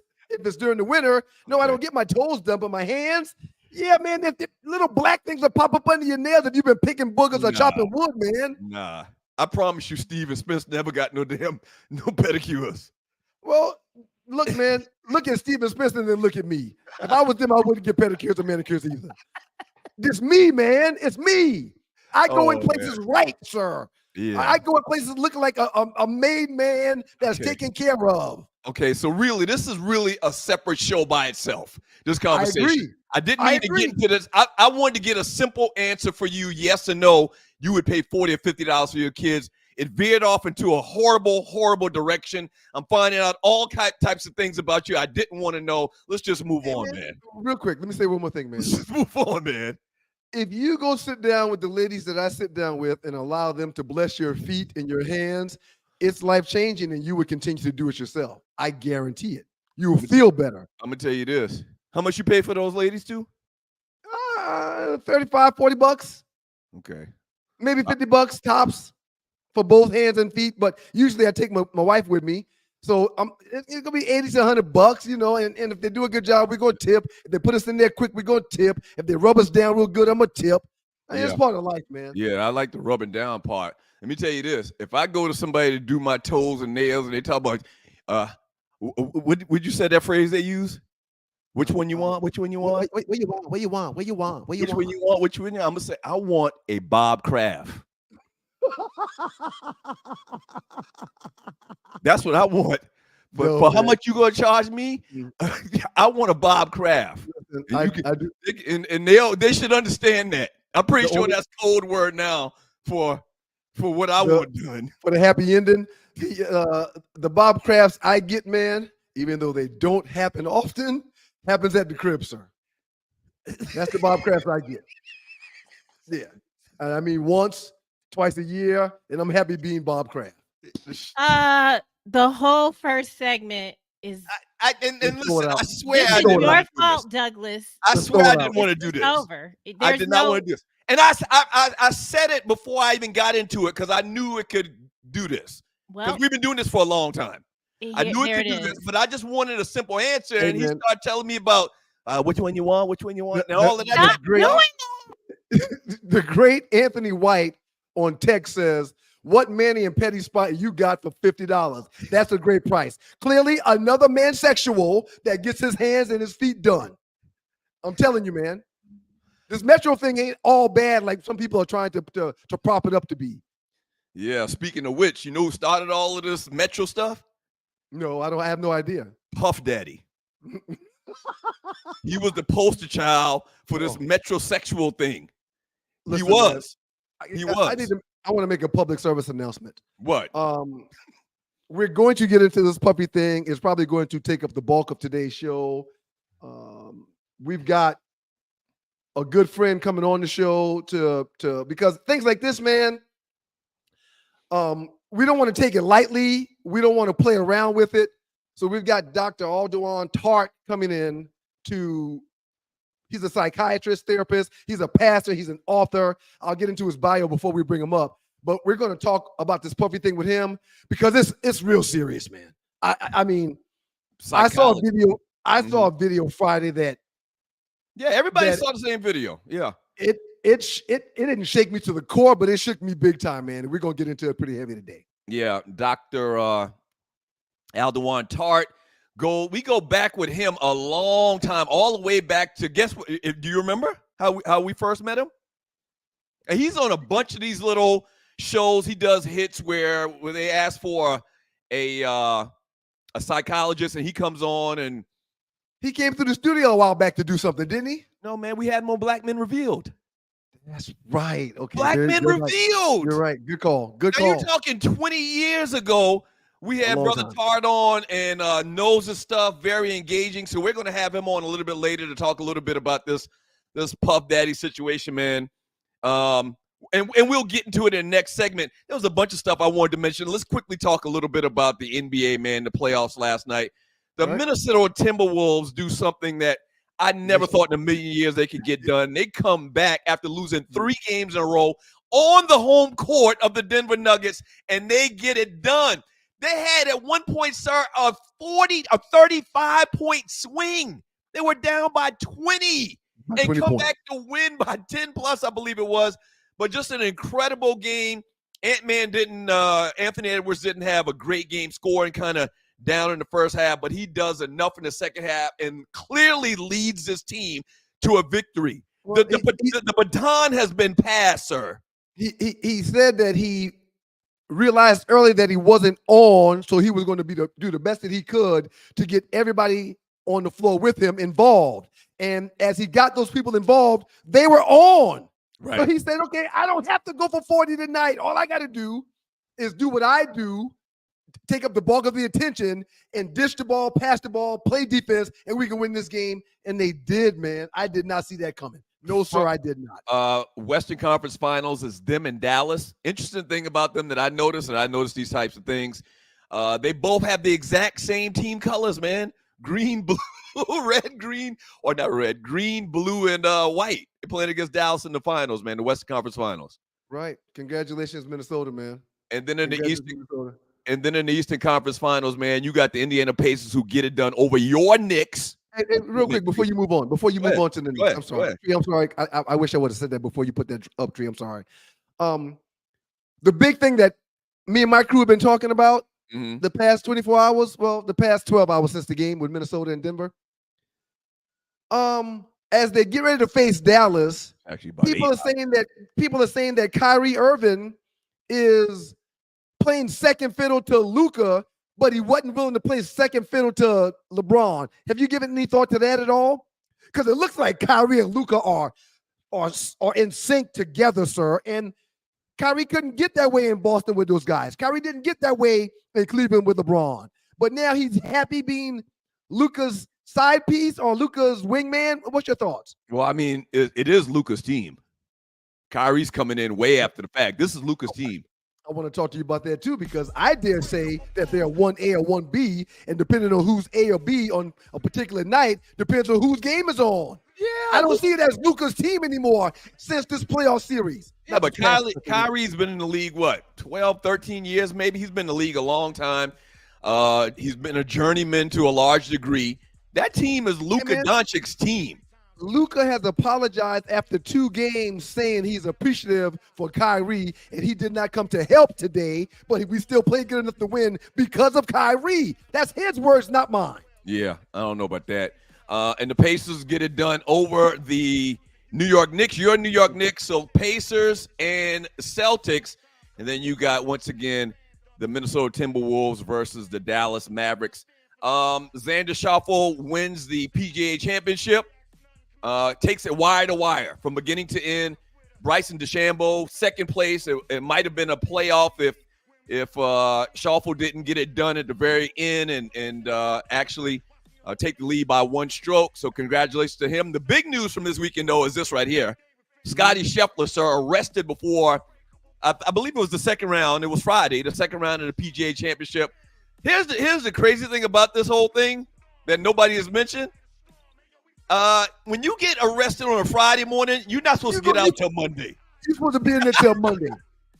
Speaker 7: during the winter, no, I don't get my toes done, but my hands, yeah, man, if the little black things that pop up under your nails if you've been picking boogers or chopping wood, man.
Speaker 9: Nah, I promise you, Steven Smith never got no pedicures.
Speaker 7: Well, look, man, look at Steven Smith and then look at me. If I was them, I wouldn't get pedicures or manicures either. It's me, man. It's me. I go in places right, sir.
Speaker 9: Yeah.
Speaker 7: I go in places looking like a made man that's taken care of.
Speaker 9: Okay, so really, this is really a separate show by itself, this conversation.
Speaker 7: I agree.
Speaker 9: I didn't mean to get into this. I wanted to get a simple answer for you, yes or no. You would pay $40 or $50 for your kids. It veered off into a horrible, horrible direction. I'm finding out all types of things about you I didn't want to know. Let's just move on, man.
Speaker 7: Real quick, let me say one more thing, man.
Speaker 9: Let's just move on, man.
Speaker 7: If you go sit down with the ladies that I sit down with and allow them to bless your feet and your hands, it's life-changing, and you would continue to do it yourself. I guarantee it. You will feel better.
Speaker 9: I'm going to tell you this. How much you pay for those ladies, too?
Speaker 7: $35, $40.
Speaker 9: Okay.
Speaker 7: Maybe $50 tops for both hands and feet, but usually I take my wife with me. So it's going to be $80 to $100, you know, and if they do a good job, we're going to tip. If they put us in there quick, we're going to tip. If they rub us down real good, I'm going to tip. It's part of life, man.
Speaker 9: Yeah, I like the rubbing down part. Let me tell you this: if I go to somebody to do my toes and nails, and they talk about, would you say that phrase they use? Which one you want? Which one you want?
Speaker 7: What you want? What you want? What you want? What you
Speaker 9: Which
Speaker 7: want?
Speaker 9: one you want? Which one? I'm gonna say I want a Bob Kraft. That's what I want. But
Speaker 7: No,
Speaker 9: for
Speaker 7: man.
Speaker 9: how much you gonna charge me? I want a Bob Kraft.
Speaker 7: I
Speaker 9: And,
Speaker 7: do.
Speaker 9: and they should understand that. I'm pretty sure that's code word now for what I want done.
Speaker 7: For the happy ending, the Bob Crafts I get, man, even though they don't happen often, happens at the crib, sir. That's the Bob Crafts I get. Yeah. And I mean, once, twice a year, and I'm happy being Bob Kraft.
Speaker 10: The whole first segment is
Speaker 9: And listen, I swear
Speaker 10: this
Speaker 9: I
Speaker 10: is
Speaker 9: didn't
Speaker 10: your
Speaker 9: want to do
Speaker 10: fault,
Speaker 9: this.
Speaker 10: Douglas.
Speaker 9: I swear I didn't want to do
Speaker 10: It's
Speaker 9: this.
Speaker 10: over.
Speaker 9: I did not want to do this. And I said it before I even got into it because I knew it could do this. Because
Speaker 10: Well,
Speaker 9: we've been doing this for a long time. I knew it could do this, but I just wanted a simple answer.
Speaker 7: Hey,
Speaker 9: and he
Speaker 7: man.
Speaker 9: started telling me about which one you want, which one you want, and
Speaker 7: The-
Speaker 9: all of that.
Speaker 10: stop
Speaker 7: great-
Speaker 10: doing
Speaker 7: The great Anthony White on text says, "What Manny and Petty spot you got for $50? That's a great price. Clearly, another mansexual that gets his hands and his feet done. I'm telling you, man. This Metro thing ain't all bad like some people are trying to prop it up to be.
Speaker 9: Yeah, speaking of which, you know who started all of this Metro stuff?
Speaker 7: No, I have no idea.
Speaker 9: Puff Daddy. He was the poster child for this metrosexual thing.
Speaker 7: Listen,
Speaker 9: he was.
Speaker 7: man,
Speaker 9: He
Speaker 7: I
Speaker 9: was.
Speaker 7: I want to make a public service announcement.
Speaker 9: What?
Speaker 7: We're going to get into this puppy thing. It's probably going to take up the bulk of today's show. We've got a good friend coming on the show to because things like this, man, we don't want to take it lightly. We don't want to play around with it. So we've got Dr. Alduan Tart coming in he's a psychiatrist, therapist. He's a pastor. He's an author. I'll get into his bio before we bring him up. But we're going to talk about this puppy thing with him because it's real serious, man. I mean, I saw a video. I saw a video Friday that.
Speaker 9: Yeah, everybody saw the same video. Yeah.
Speaker 7: It didn't shake me to the core, but it shook me big time, man. And we're gonna get into it pretty heavy today.
Speaker 9: Yeah, Dr. Alduan Tart. We go back with him a long time, all the way back to guess what? Do you remember how we first met him? And he's on a bunch of these little shows. He does hits where they ask for a psychologist, and he comes on and
Speaker 7: he came through the studio a while back to do something, didn't he?
Speaker 9: No, man, we had more Black Men Revealed.
Speaker 7: That's right. Okay,
Speaker 9: Black Men Revealed.
Speaker 7: You're right. Good call. Good
Speaker 9: now
Speaker 7: call.
Speaker 9: You're talking 20 years ago. We had Brother Tart on and knows his stuff, very engaging. So we're going to have him on a little bit later to talk a little bit about this Puff Daddy situation, man. And we'll get into it in the next segment. There was a bunch of stuff I wanted to mention. Let's quickly talk a little bit about the NBA, man, the playoffs last night. The Minnesota Timberwolves do something that I never thought in a million years they could get done. They come back after losing 3 games in a row on the home court of the Denver Nuggets, and they get it done. They had at one point, sir, a 35-point swing. They were down by 20 and come back to win by 10 plus, I believe it was. But just an incredible game. Anthony Edwards didn't have a great game, scoring kind of down in the first half, but he does enough in the second half and clearly leads this team to a victory. Well, the baton has been passed, sir.
Speaker 7: He said that he realized early that he wasn't on, so he was going to do the best that he could to get everybody on the floor with him involved. And as he got those people involved, they were on. Right. So he said, okay, I don't have to go for 40 tonight. All I got to do is do what I do, take up the bulk of the attention, and dish the ball, pass the ball, play defense, and we can win this game. And they did, man. I did not see that coming. No, sir, I did not.
Speaker 9: Western Conference Finals is them in Dallas. Interesting thing about them that I noticed, and I noticed these types of things, they both have the exact same team colors, man. Green, blue, red, green, or not red, green, blue, and white. They're playing against Dallas in the finals, man, the Western Conference Finals.
Speaker 7: Right. Congratulations, Minnesota, man.
Speaker 9: And then in the Eastern Conference Finals, man, you got the Indiana Pacers who get it done over your Knicks.
Speaker 7: Hey, real quick before you move on to the next. I'm sorry. Tree, I'm sorry. I wish I would have said that before you put that up, Tree. I'm sorry. The big thing that me and my crew have been talking about the past 24 hours, well, the past 12 hours since the game with Minnesota and Denver. As they get ready to face Dallas, people are saying that Kyrie Irving is playing second fiddle to Luka, but he wasn't willing to play second fiddle to LeBron. Have you given any thought to that at all? Because it looks like Kyrie and Luka are in sync together, sir. And Kyrie couldn't get that way in Boston with those guys. Kyrie didn't get that way in Cleveland with LeBron. But now he's happy being Luka's side piece or Luka's wingman. What's your thoughts?
Speaker 9: Well, I mean, it is Luka's team. Kyrie's coming in way after the fact. This is Luka's team.
Speaker 7: I want to talk to you about that too, because I dare say that they're 1A or 1B, and depending on who's A or B on a particular night, depends on whose game is on. Yeah, I don't see it as Luka's team anymore since this playoff series.
Speaker 9: Yeah, but Kyrie's been in the league, 12, 13 years maybe? He's been in the league a long time. He's been a journeyman to a large degree. That team is Luka Doncic's team.
Speaker 7: Luka has apologized after 2 games saying he's appreciative for Kyrie, and he did not come to help today, but we still played good enough to win because of Kyrie. That's his words, not mine.
Speaker 9: Yeah, I don't know about that. And the Pacers get it done over the New York Knicks. You're New York Knicks, so Pacers and Celtics. And then you got, once again, the Minnesota Timberwolves versus the Dallas Mavericks. Xander Schauffele wins the PGA Championship. Takes it wire to wire from beginning to end. Bryson DeChambeau, second place. It might have been a playoff if Schauffele didn't get it done at the very end and actually take the lead by 1 stroke. So congratulations to him. The big news from this weekend, though, is this right here. Scottie Scheffler, sir, arrested before, I believe it was the second round. It was Friday, the second round of the PGA Championship. Here's the crazy thing about this whole thing that nobody has mentioned. When you get arrested on a Friday morning, you're not supposed to get out till Monday.
Speaker 7: You're supposed to be in there till Monday.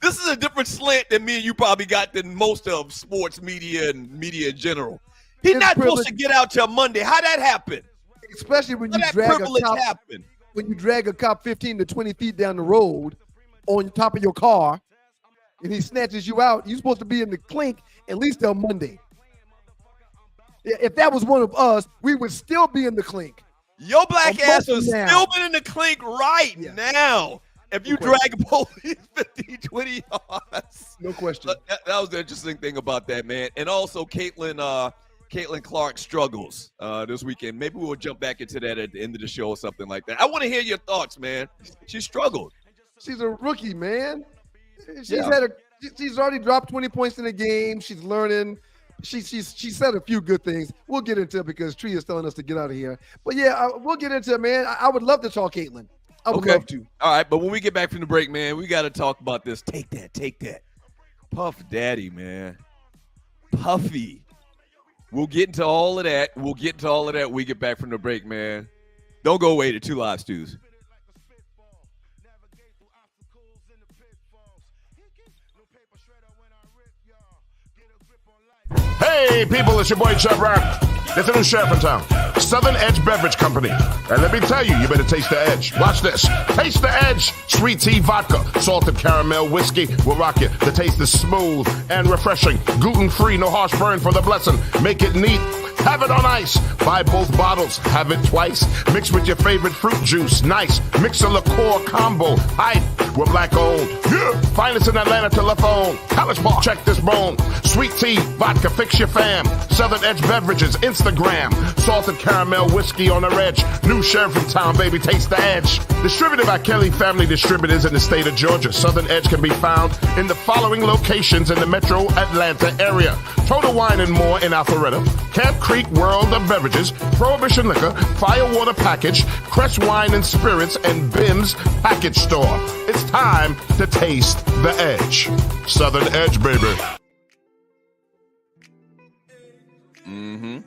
Speaker 9: This is a different slant than me and you probably got than most of sports media and media in general. He's not supposed to get out till Monday. How'd that happen?
Speaker 7: Especially when you drag a cop 15 to 20 feet down the road on top of your car, and he snatches you out. You're supposed to be in the clink at least till Monday. If that was one of us, we would still be in the clink.
Speaker 9: Your black ass would still been in the clink now. If you drag a police 15, 20 yards.
Speaker 7: No question.
Speaker 9: That was the interesting thing about that, man. And also Caitlin Clark struggles this weekend. Maybe we'll jump back into that at the end of the show or something like that. I want to hear your thoughts, man. She struggled.
Speaker 7: She's a rookie, man. She's already dropped 20 points in the game. She's learning. She said a few good things. We'll get into it because Tree is telling us to get out of here. But yeah, we'll get into it, man. I would love to talk Caitlin. I would love to.
Speaker 9: All right, but when we get back from the break, man, we got to talk about this. Take that. Puff Daddy, man. Puffy. We'll get into all of that. When we get back from the break, man. Don't go away to 2 Live Stews.
Speaker 3: Hey, people, it's your boy Chubb Rock. There's a new sheriff in town, Southern Edge Beverage Company. And let me tell you, you better taste the edge. Watch this. Taste the edge. Sweet tea vodka, salted caramel whiskey will rock you. The taste is smooth and refreshing. Gluten-free, no harsh burn for the blessing. Make it neat. Have it on ice. Buy both bottles. Have it twice. Mix with your favorite fruit juice. Nice. Mix a liqueur combo. Hype. We're black owned. Yeah. Finest in Atlanta telephone. College Park. Check this bone. Sweet tea, vodka, fix your fam. Southern Edge Beverages, Instagram. Salted caramel whiskey on the edge. New sheriff in town, baby. Taste the edge. Distributed by Kelly Family Distributors in the state of Georgia. Southern Edge can be found in the following locations in the metro Atlanta area. Total Wine and More in Alpharetta. Camp Creek World of Beverages, Prohibition Liquor, Firewater Package, Crest Wine and Spirits, and Bim's Package Store. It's time to taste the edge. Southern Edge, baby.
Speaker 9: Mm-hmm.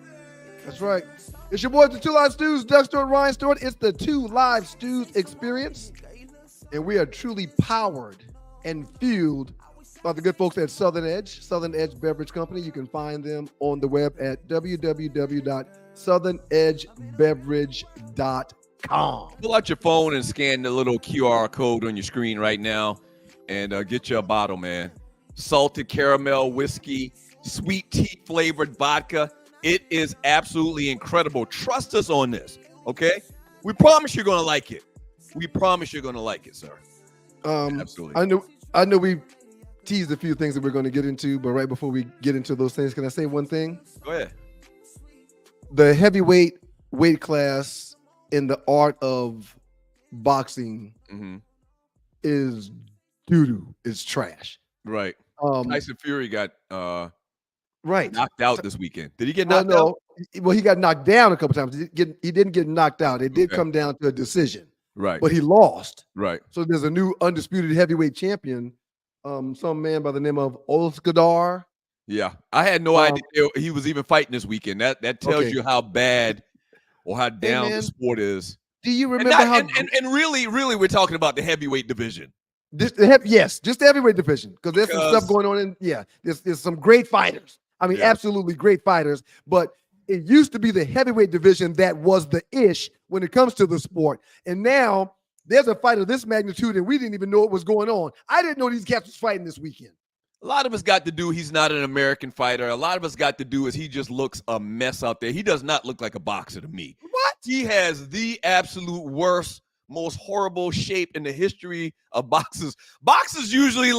Speaker 7: That's right. It's your boys, the 2 Live Stews, Doug Stewart, Ryan Stewart. It's the 2 Live Stews experience. And we are truly powered and fueled by the good folks at Southern Edge Beverage Company. You can find them on the web at www.southernedgebeverage.com.
Speaker 9: Pull out your phone and scan the little QR code on your screen right now and get you a bottle, man. Salted caramel whiskey, sweet tea flavored vodka. It is absolutely incredible. Trust us on this, okay? We promise you're going to like it. We promise you're going to like it, sir. Absolutely.
Speaker 7: I know we teased a few things that we're going to get into, but right before we get into those things, can I say one thing?
Speaker 9: Go ahead.
Speaker 7: The heavyweight weight class in the art of boxing is doo-doo, is trash.
Speaker 9: Right. Tyson Fury got
Speaker 7: right
Speaker 9: knocked out this weekend. Did he get knocked out?
Speaker 7: Well, he got knocked down a couple times. He didn't get knocked out. It did come down to a decision.
Speaker 9: Right.
Speaker 7: But he lost.
Speaker 9: Right.
Speaker 7: So there's a new undisputed heavyweight champion, some man by the name of Olskadar.
Speaker 9: Yeah. I had no idea he was even fighting this weekend. That tells you how bad or how down the sport is.
Speaker 7: Do you remember
Speaker 9: and really we're talking about the heavyweight division.
Speaker 7: Just the heavyweight division, because there's some stuff going on there's some great fighters. I mean, absolutely great fighters, but it used to be the heavyweight division that was the ish when it comes to the sport. And now there's a fight of this magnitude and we didn't even know what was going on. I didn't know these cats was fighting this weekend.
Speaker 9: A lot of us got to do, he's not an American fighter. A lot of us got to do is he just looks a mess out there. He does not look like a boxer to me.
Speaker 7: What?
Speaker 9: He has the absolute worst, most horrible shape in the history of boxers. Boxers usually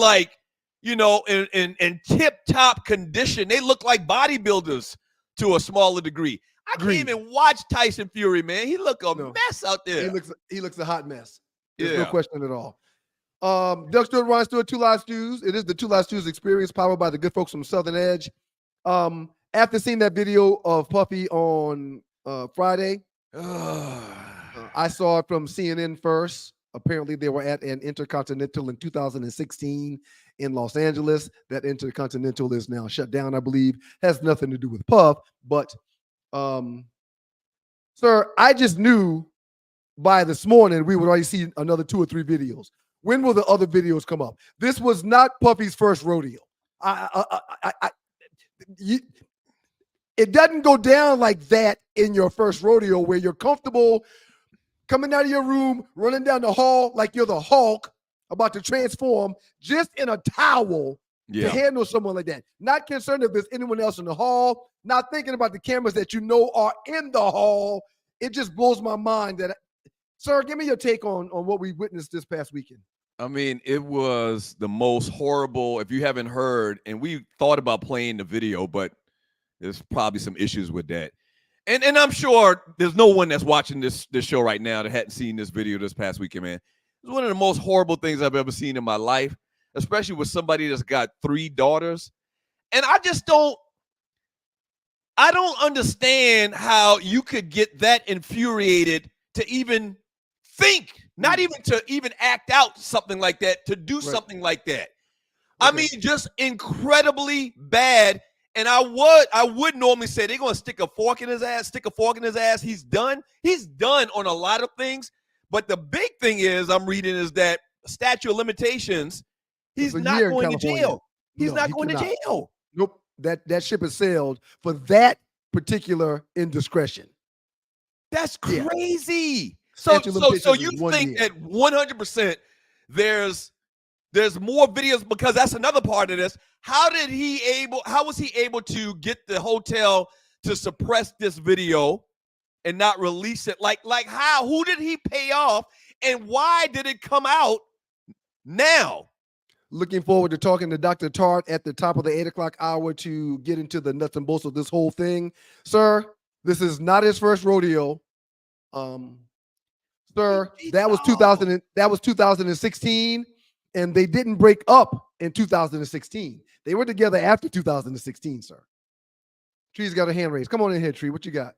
Speaker 9: in tip-top condition. They look like bodybuilders to a smaller degree. I can't even watch Tyson Fury, man. He look a mess out there.
Speaker 7: He looks a hot mess. There's no question at all. Doug Stewart, Ron Stewart, Two Live Stews. It is the Two Live Stews experience powered by the good folks from Southern Edge. After seeing that video of Puffy on Friday, I saw it from CNN first. Apparently, they were at an Intercontinental in 2016 in Los Angeles. That Intercontinental is now shut down, I believe. Has nothing to do with Puff. But, sir, I just knew by this morning we would already see another 2 or 3 videos. When will the other videos come up? This was not Puffy's first rodeo. It doesn't go down like that in your first rodeo where you're comfortable coming out of your room, running down the hall like you're the Hulk about to transform just in a towel to handle someone like that. Not concerned if there's anyone else in the hall, not thinking about the cameras that you know are in the hall. It just blows my mind that, sir, give me your take on what we witnessed this past weekend.
Speaker 9: I mean, it was the most horrible, if you haven't heard, and we thought about playing the video, but there's probably some issues with that. And I'm sure there's no one that's watching this show right now that hadn't seen this video this past weekend, man. It's one of the most horrible things I've ever seen in my life, especially with somebody that's got 3 daughters. And I don't understand how you could get that infuriated to even think, not even to even act out something like that, to do something like that. I mean, just incredibly bad. And I would normally say they're going to stick a fork in his ass. He's done. He's done on a lot of things. But the big thing is, I'm reading, is that statute of limitations, he's not going to jail. He's not going to jail.
Speaker 7: Nope. That ship has sailed for that particular indiscretion.
Speaker 9: That's crazy. So you think that 100% there's more videos, because that's another part of this. How was he able to get the hotel to suppress this video and not release it? Like how? Who did he pay off, and why did it come out now?
Speaker 7: Looking forward to talking to Dr. Tart at the top of the 8 o'clock hour to get into the nuts and bolts of this whole thing. Sir, this is not his first rodeo. Sir, that was 2016. And they didn't break up in 2016. They were together after 2016, sir. Tree's got a hand raised. Come on in here, Tree. What you got?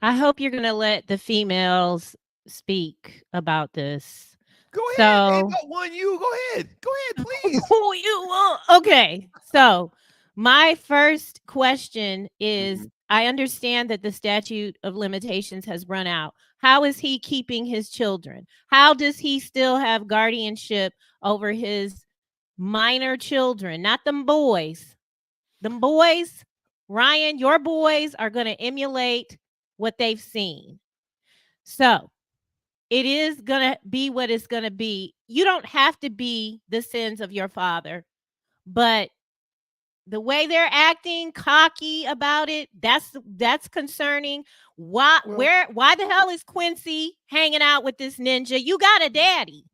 Speaker 10: I hope you're going to let the females speak about this.
Speaker 9: Go ahead. Go ahead, please.
Speaker 10: Okay. So my first question is, I understand that the statute of limitations has run out. How is he keeping his children? How does he still have guardianship over his minor children, not them boys. Them boys, Ryan, your boys are going to emulate what they've seen. So it is going to be what it's going to be. You don't have to be the sins of your father, but the way they're acting cocky about it, that's concerning. Why the hell is Quincy hanging out with this ninja? You got a daddy.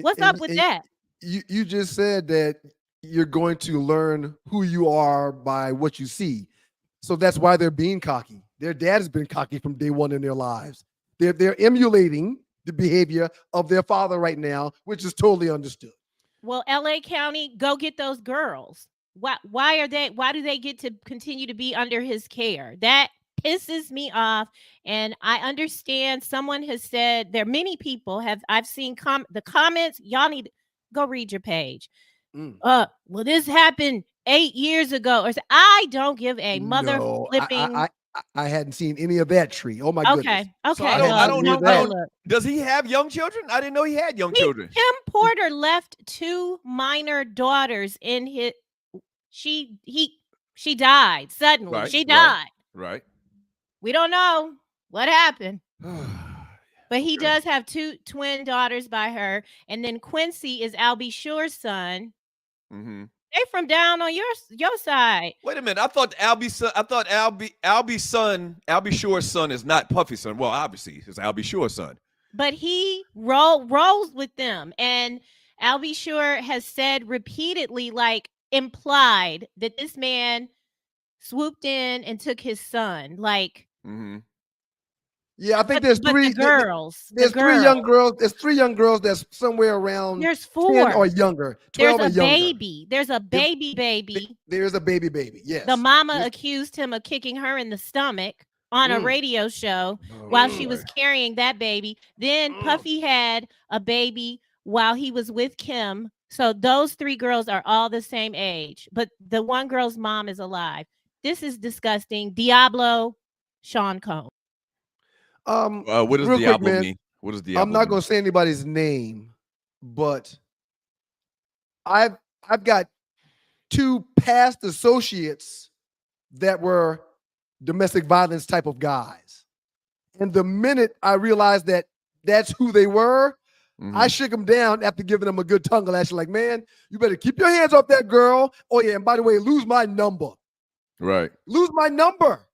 Speaker 10: What's up with that?
Speaker 7: You just said that you're going to learn who you are by what you see. So that's why they're being cocky. Their dad has been cocky from day one in their lives. They're emulating the behavior of their father right now, which is totally understood.
Speaker 10: Well, LA County, go get those girls. Why do they get to continue to be under his care? That pisses me off. And I understand someone has said there many people I've seen the comments. Y'all need to go read your page. Well, this happened 8 years ago. Or I don't give a mother flipping.
Speaker 7: I hadn't seen any of that tree. Oh my goodness.
Speaker 10: Okay.
Speaker 9: So I don't know. Does he have young children? I didn't know he had young children.
Speaker 10: Kim Porter left 2 minor daughters in his. She died suddenly.
Speaker 9: Right,
Speaker 10: she died.
Speaker 9: Right.
Speaker 10: We don't know what happened. But he does have 2 twin daughters by her. And then Quincy is Albie Shore's son.
Speaker 9: Mm-hmm.
Speaker 10: They from down on your side.
Speaker 9: Wait a minute. I thought Albie Shore's son is not Puffy's son. Well, obviously, it's Albie Shore's son.
Speaker 10: But he rolls with them. And Albie Shore has said repeatedly, like implied, that this man swooped in and took his son. Like,
Speaker 7: yeah, I think there's 3
Speaker 10: girls.
Speaker 7: There's 3 young girls. There's 3 young girls that's somewhere around.
Speaker 10: There's 4
Speaker 7: 10 or younger. 12
Speaker 10: There's a
Speaker 7: or younger.
Speaker 10: baby. There's a baby.
Speaker 7: There's a baby. Yes.
Speaker 10: The mama accused him of kicking her in the stomach on a radio show while she was carrying that baby. Then Puffy had a baby while he was with Kim. So those 3 girls are all the same age, but the one girl's mom is alive. This is disgusting. Diablo, Sean Combs.
Speaker 9: What does Diablo mean? What does Diablo
Speaker 7: I'm not
Speaker 9: mean?
Speaker 7: going to say anybody's name, but I've got 2 past associates that were domestic violence type of guys. And the minute I realized that that's who they were, I shook them down after giving them a good tongue lash. Like, man, you better keep your hands off that girl. Oh, yeah, and by the way, lose my number.
Speaker 9: Right.
Speaker 7: Lose my number.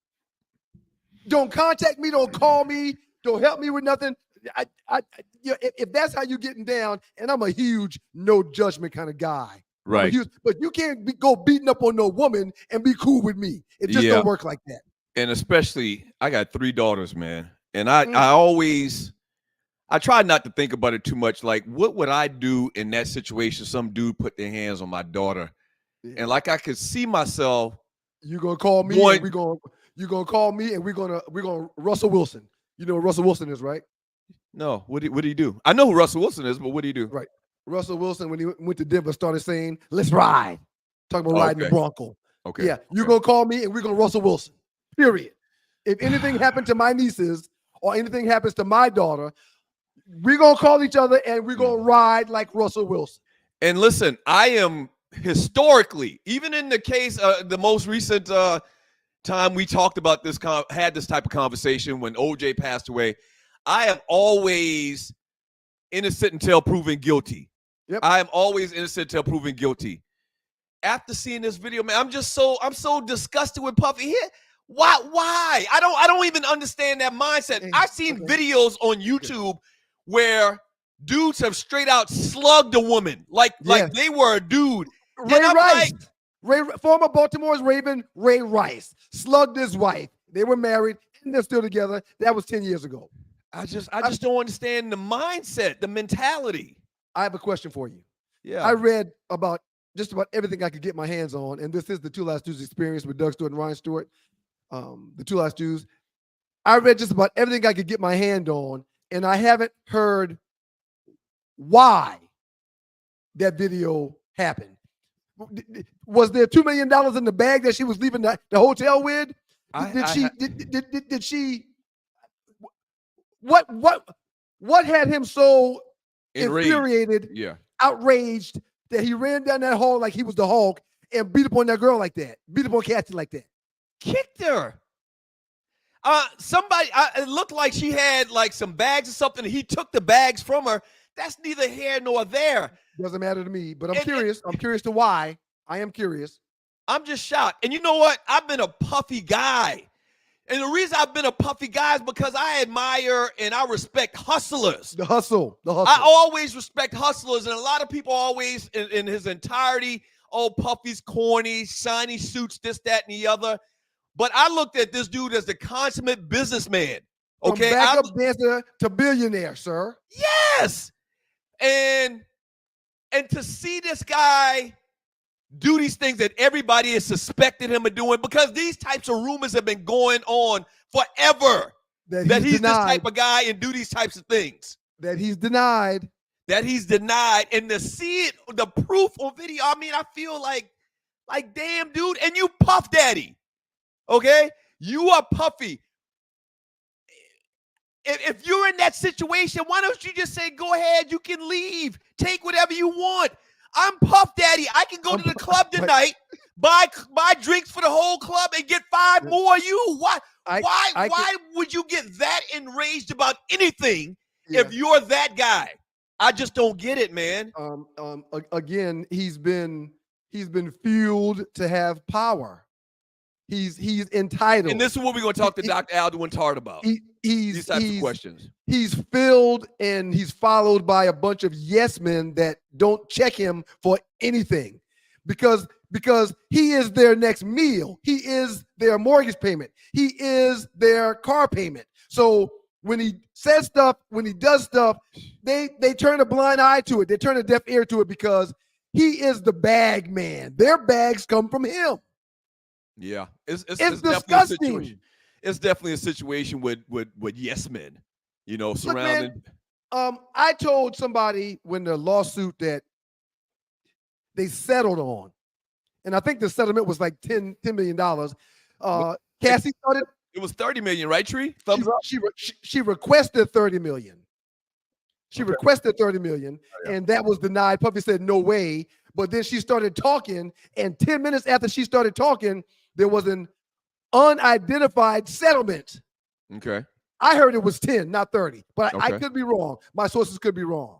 Speaker 7: Don't contact me. Don't call me. Don't help me with nothing. If that's how you're getting down, and I'm a huge no judgment kind of guy.
Speaker 9: Right.
Speaker 7: But you can't go beating up on no woman and be cool with me. It just don't work like that.
Speaker 9: And especially, I got 3 daughters, man. And I try not to think about it too much. Like, what would I do in that situation? Some dude put their hands on my daughter. And like, I could see myself.
Speaker 7: You're going to call me and you're going to call me and we're going to Russell Wilson. You know what Russell Wilson is, right?
Speaker 9: No. What do you do? I know who Russell Wilson is, but what do you do?
Speaker 7: Right. Russell Wilson, when he went to Denver, started saying, let's ride. Talking about riding the Bronco.
Speaker 9: Okay.
Speaker 7: Yeah. You're going to call me and we're going to Russell Wilson. Period. If anything happened to my nieces or anything happens to my daughter, we're going to call each other and we're going to ride like Russell Wilson.
Speaker 9: And listen, I am historically, even in the case, the most recent time we talked about this, had this type of conversation when OJ passed away, I am always innocent until proven guilty.
Speaker 7: Yep.
Speaker 9: I am always innocent until proven guilty. After seeing this video, man, I'm so disgusted with Puffy here. Why? I don't even understand that mindset. I've seen videos on YouTube where dudes have straight out slugged a woman like they were a dude.
Speaker 7: Ray Rice, former Baltimore's Raven, Ray Rice, slugged his wife. They were married and they're still together. That was 10 years ago.
Speaker 9: I just don't understand the mindset, the mentality.
Speaker 7: I have a question for you.
Speaker 9: Yeah.
Speaker 7: I read about just about everything I could get my hands on, and this is the Two Last Stews experience with Doug Stewart and Ryan Stewart. The Two Last Stews. I read just about everything I could get my hand on, and I haven't heard why that video happened. Was there $2 million in the bag that she was leaving the hotel with? Did she? What had him so infuriated, outraged that he ran down that hall like he was the Hulk and beat up on that girl like that, beat up on Cassie like that.
Speaker 9: Kicked her. It looked like she had like some bags or something. And he took the bags from her. That's neither here nor there.
Speaker 7: Doesn't matter to me, but I'm curious. I'm curious to why. I am curious.
Speaker 9: I'm just shocked. And you know what? I've been a Puffy guy. And the reason I've been a Puffy guy is because I admire and I respect hustlers.
Speaker 7: The hustle.
Speaker 9: I always respect hustlers. And a lot of people always, in his entirety, oh, Puffy's corny, shiny suits, this, that, and the other. But I looked at this dude as the consummate businessman. Okay.
Speaker 7: From backup dancer to billionaire, sir.
Speaker 9: Yes. And to see this guy do these things that everybody has suspected him of doing, because these types of rumors have been going on forever, that he's this type of guy and do these types of things.
Speaker 7: That he's denied.
Speaker 9: And to see it, the proof on video, I mean, I feel like damn, dude, and you Puff Daddy. Okay? You are Puffy. If you're in that situation, why don't you just say, go ahead, you can leave. Take whatever you want. I'm Puff Daddy. I can go to the club tonight, buy drinks for the whole club, and get 5 more of you. Why would you get that enraged about anything if you're that guy? I just don't get it, man.
Speaker 7: Again, he's been fueled to have power. He's entitled.
Speaker 9: And this is what we're going to talk to Dr. Aldo and Tart about. These types of questions.
Speaker 7: He's filled and he's followed by a bunch of yes men that don't check him for anything because he is their next meal. He is their mortgage payment. He is their car payment. So when he says stuff, when he does stuff, they turn a blind eye to it. They turn a deaf ear to it because he is the bag man. Their bags come from him.
Speaker 9: Yeah, it's
Speaker 7: disgusting.
Speaker 9: It's definitely a situation with yes men, surrounding.
Speaker 7: Look, man, I told somebody when the lawsuit that they settled on, and I think the settlement was like $10 million. Cassie started.
Speaker 9: It was $30 million, right, Tree?
Speaker 7: She requested $30 million. She requested $30 million, and that was denied. Puffy said no way. But then she started talking, and 10 minutes after she started talking, there was an unidentified settlement.
Speaker 9: Okay.
Speaker 7: I heard it was 10, not 30, but I could be wrong. My sources could be wrong.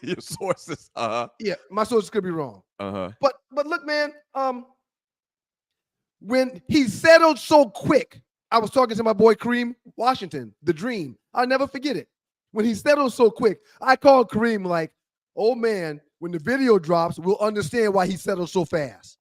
Speaker 9: Your sources,
Speaker 7: Yeah, my sources could be wrong. But look, man, when he settled so quick, I was talking to my boy Kareem Washington, the Dream. I'll never forget it. When he settled so quick, I called Kareem like, oh man, when the video drops, we'll understand why he settled so fast.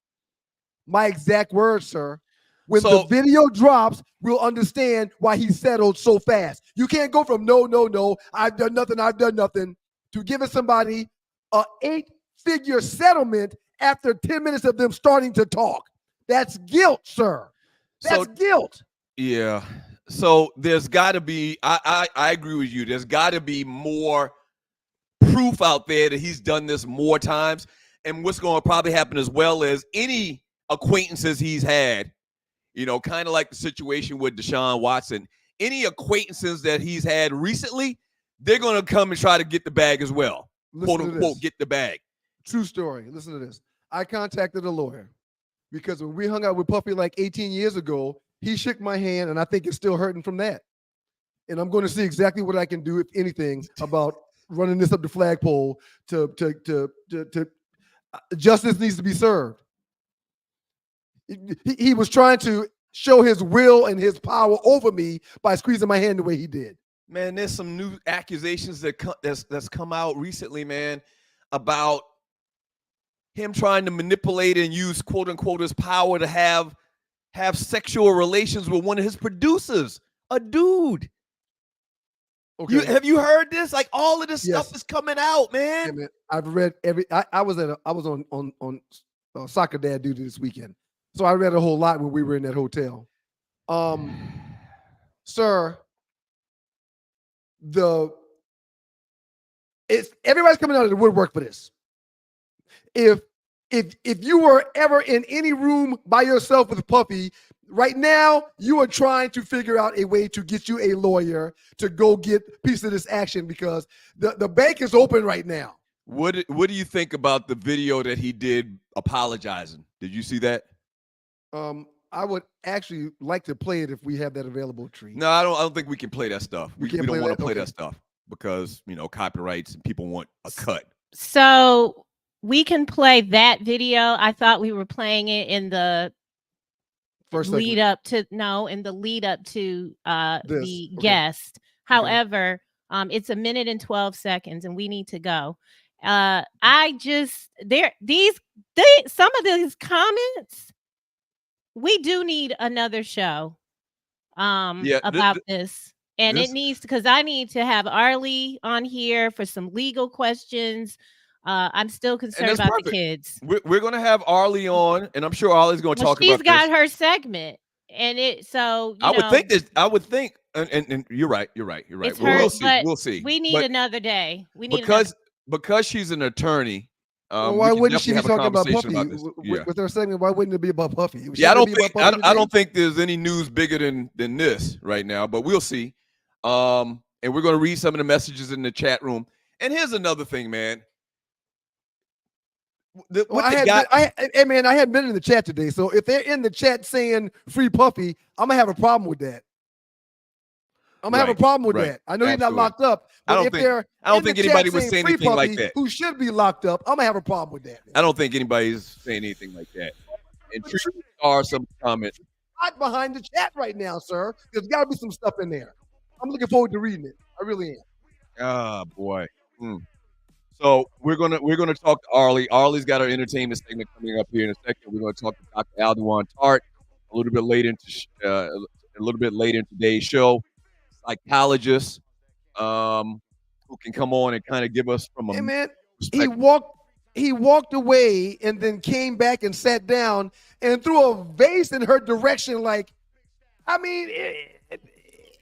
Speaker 7: My exact words, sir. When the video drops, we'll understand why he settled so fast. You can't go from no, I've done nothing, to giving somebody a 8-figure settlement after 10 minutes of them starting to talk. That's guilt, sir. That's guilt.
Speaker 9: Yeah. So there's got to be, I agree with you. There's got to be more proof out there that he's done this more times. And what's going to probably happen as well is any acquaintances he's had, kind of like the situation with Deshaun Watson, any acquaintances that he's had recently, they're going to come and try to get the bag as well. Quote unquote, get the bag.
Speaker 7: True story. Listen to this. I contacted a lawyer because when we hung out with Puffy like 18 years ago, he shook my hand and I think it's still hurting from that. And I'm going to see exactly what I can do, if anything, about running this up the flagpole to justice needs to be served. He was trying to show his will and his power over me by squeezing my hand the way he did.
Speaker 9: Man, there's some new accusations that's come out recently, man, about him trying to manipulate and use quote unquote his power to have sexual relations with one of his producers, a dude. Okay. Have you heard this? Like all of this stuff is coming out, man.
Speaker 7: Yeah, man. I've read I was on soccer dad duty this weekend. So I read a whole lot when we were in that hotel. Sir, everybody's coming out of the woodwork for this. If you were ever in any room by yourself with Puffy, right now you are trying to figure out a way to get you a lawyer to go get a piece of this action because the bank is open right now.
Speaker 9: What do you think about the video that he did apologizing? Did you see that?
Speaker 7: I would actually like to play it if we have that available, Tree.
Speaker 9: No, I don't think we can play that stuff. We don't want to play
Speaker 7: Okay.
Speaker 9: that stuff because, copyrights and people want a cut.
Speaker 10: So we can play that video. I thought we were playing it in the
Speaker 7: First
Speaker 10: lead
Speaker 7: segment.
Speaker 10: up to the
Speaker 7: Okay.
Speaker 10: guest. However, it's 1 minute and 12 seconds and we need to go. Some of these comments, we do need another show about this. And it needs to, because I need to have Arlie on here for some legal questions. I'm still concerned about the kids.
Speaker 9: We're going to have Arlie on, and I'm sure Arlie's going to talk about this.
Speaker 10: She's got her segment, and
Speaker 9: I would think, and you're right.
Speaker 10: It's
Speaker 9: We'll
Speaker 10: her,
Speaker 9: see.
Speaker 10: We need another day.
Speaker 9: Because she's an attorney.
Speaker 7: Why wouldn't she be
Speaker 9: have a
Speaker 7: talking about
Speaker 9: conversation
Speaker 7: Puffy with her segment? Why wouldn't it be about Puffy?
Speaker 9: I don't think there's any news bigger than this right now, but we'll see. And we're going to read some of the messages in the chat room. And here's another thing, man.
Speaker 7: I hadn't been in the chat today, so if they're in the chat saying free Puffy, I'm gonna have a problem with that. I'm gonna have a problem with that. I know he's not locked up, but I don't think
Speaker 9: anybody would say anything
Speaker 7: Puffy,
Speaker 9: like that.
Speaker 7: Who should be locked up? I'm gonna have a problem with that.
Speaker 9: I don't think anybody's saying anything like that. And there are some comments.
Speaker 7: Hot behind the chat right now, sir. There's got to be some stuff in there. I'm looking forward to reading it. I really am.
Speaker 9: Ah, boy. So we're gonna talk to Arlie. Arlie's got our entertainment segment coming up here in a second. We're gonna talk to Dr. Aldewan Tart a little bit later in today's show. Psychologist, who can come on and kind of give us from a perspective.
Speaker 7: He walked away and then came back and sat down and threw a vase in her direction.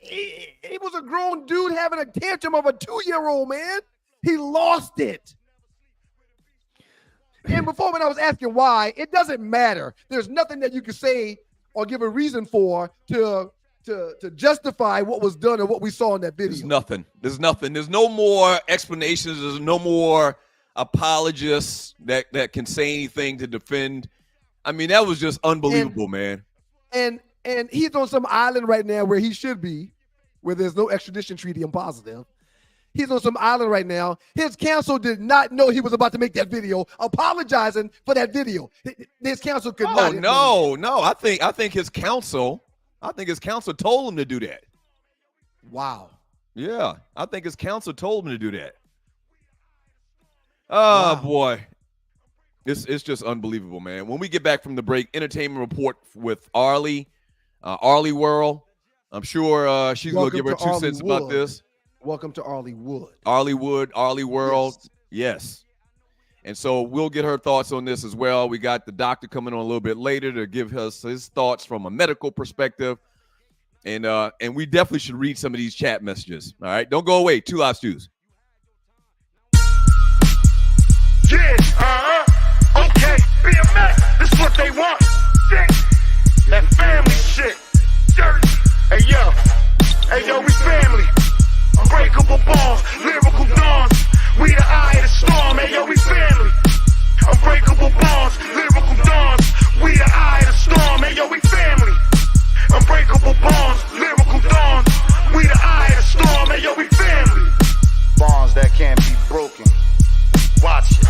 Speaker 7: He was a grown dude having a tantrum of a 2-year-old, man. He lost it. And before, when I was asking why, it doesn't matter. There's nothing that you can say or give a reason for to justify what was done or what we saw in that video.
Speaker 9: There's nothing. There's no more explanations. There's no more apologists that can say anything to defend. I mean, that was just unbelievable, man.
Speaker 7: And he's on some island right now where he should be, where there's no extradition treaty. I'm positive. He's on some island right now. His counsel did not know he was about to make that video, apologizing for that video. His counsel could not.
Speaker 9: No. I think his counsel told him to do that.
Speaker 7: Wow.
Speaker 9: Yeah, I think his counsel told him to do that. Oh, boy. It's just unbelievable, man. When we get back from the break, entertainment report with Arlie World. I'm sure she's going to give her 2 cents about this.
Speaker 7: Welcome to Arlie Wood.
Speaker 9: Arlie World. Yes. And so we'll get her thoughts on this as well. We got the doctor coming on a little bit later to give us his thoughts from a medical perspective. And we definitely should read some of these chat messages. All right. Don't go away. 2 Live Stews.
Speaker 3: Yeah, okay, BMX, this is what they want. That family shit, dirty. Hey yo, we family. Unbreakable bonds, lyrical dawns. We the eye of the storm. Hey yo, we family. Unbreakable bonds, lyrical dawns. We the eye of the storm. Hey yo, we family. Unbreakable bonds, lyrical dawns. We the eye of the storm. Hey yo, we family. Bonds that can't be broken. Watch it.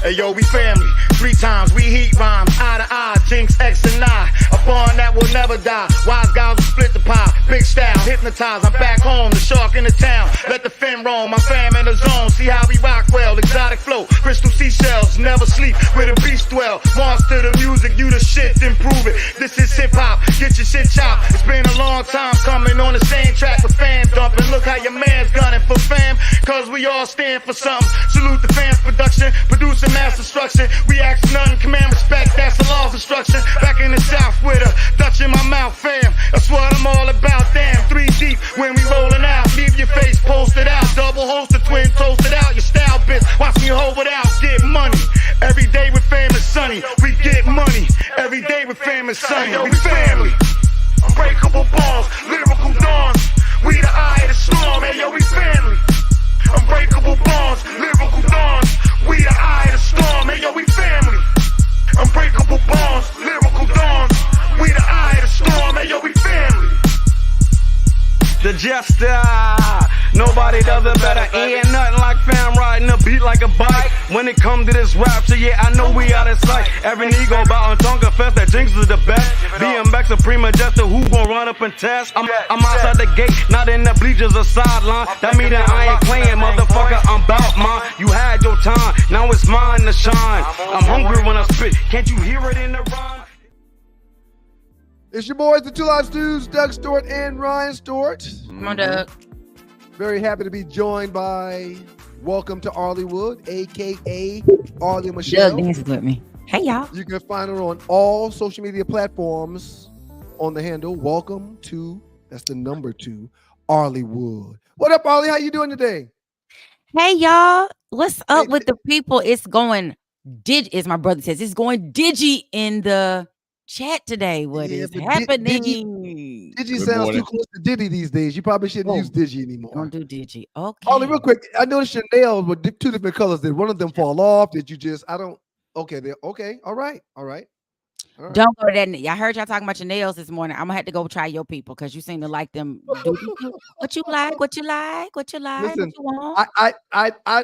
Speaker 3: Hey yo, we family. 3 times we heat rhymes, eye to eye, Jinx, X and I. A bond that will never die. Wise guys will split the pie. Big style, hypnotize. I'm back home, the shark in the town. Let the fam roam, my fam in the zone. See how we rock well, exotic flow. Crystal seashells, never sleep where the beast dwell. Monster the music, you the shit, then prove it. This is hip hop, get your shit chopped. It's been a long time coming on the same track with fam dumping. Look how your man's gunning for fam, cause we all stand for something. Salute the fans production, producing mass destruction. We ask nothing, command respect, that's the law of instruction. Back in the south with a Dutch in my mouth, fam. That's what I'm all about, damn. 3 deep when we rolling out. Leave your face posted out. Double holster, twin toasted out. Your style bitch, watch me hold it out. Get money. Every day with fam is sunny. We get money. Every day with fam is sunny. We family. Unbreakable balls, lyrical dawns. We the eye of the storm. Hey yo, we family. Unbreakable bonds, lyrical dawns.
Speaker 4: jester. Nobody does it better. Ain't nothing like fam riding a beat like a bike. When it come to this rap, so yeah, I know we out of sight. Every nigga about on Tonka Fest, that Jinx is the best. BMX a prima jester, who gon' run up and test? I'm outside the gate, not in the bleachers or sideline. That mean that I ain't playing, motherfucker, I'm bout mine. You had your time, now it's mine to shine. I'm hungry when I spit, can't you hear it in the rhyme?
Speaker 7: It's your boys, the Two Live Stews, Doug Stewart and Ryan Stewart.
Speaker 11: Come on, Doug.
Speaker 7: Very happy to be joined by Welcome to Arleywood, a.k.a. Arlie Michelle.
Speaker 11: Doug dances with me. Hey, y'all.
Speaker 7: You can find her on all social media platforms on the handle Welcome to, that's the number 2, Arleywood. What up, Arlie? How you doing today?
Speaker 11: Hey, y'all. What's up with the people? It's going as my brother says, it's going digi in the chat today. What is happening?
Speaker 7: Digi sounds too close to Diddy these days. You probably shouldn't use Digi anymore.
Speaker 11: Don't do Digi. Okay.
Speaker 7: Arlie, real quick, I noticed your nails were 2 different colors. Did one of them fall off? Did you just, okay, okay, all right.
Speaker 11: Don't go to that. I heard y'all talking about your nails this morning. I'm gonna have to go try your people because you seem to like them. What you like? What you
Speaker 7: Listen,
Speaker 11: want?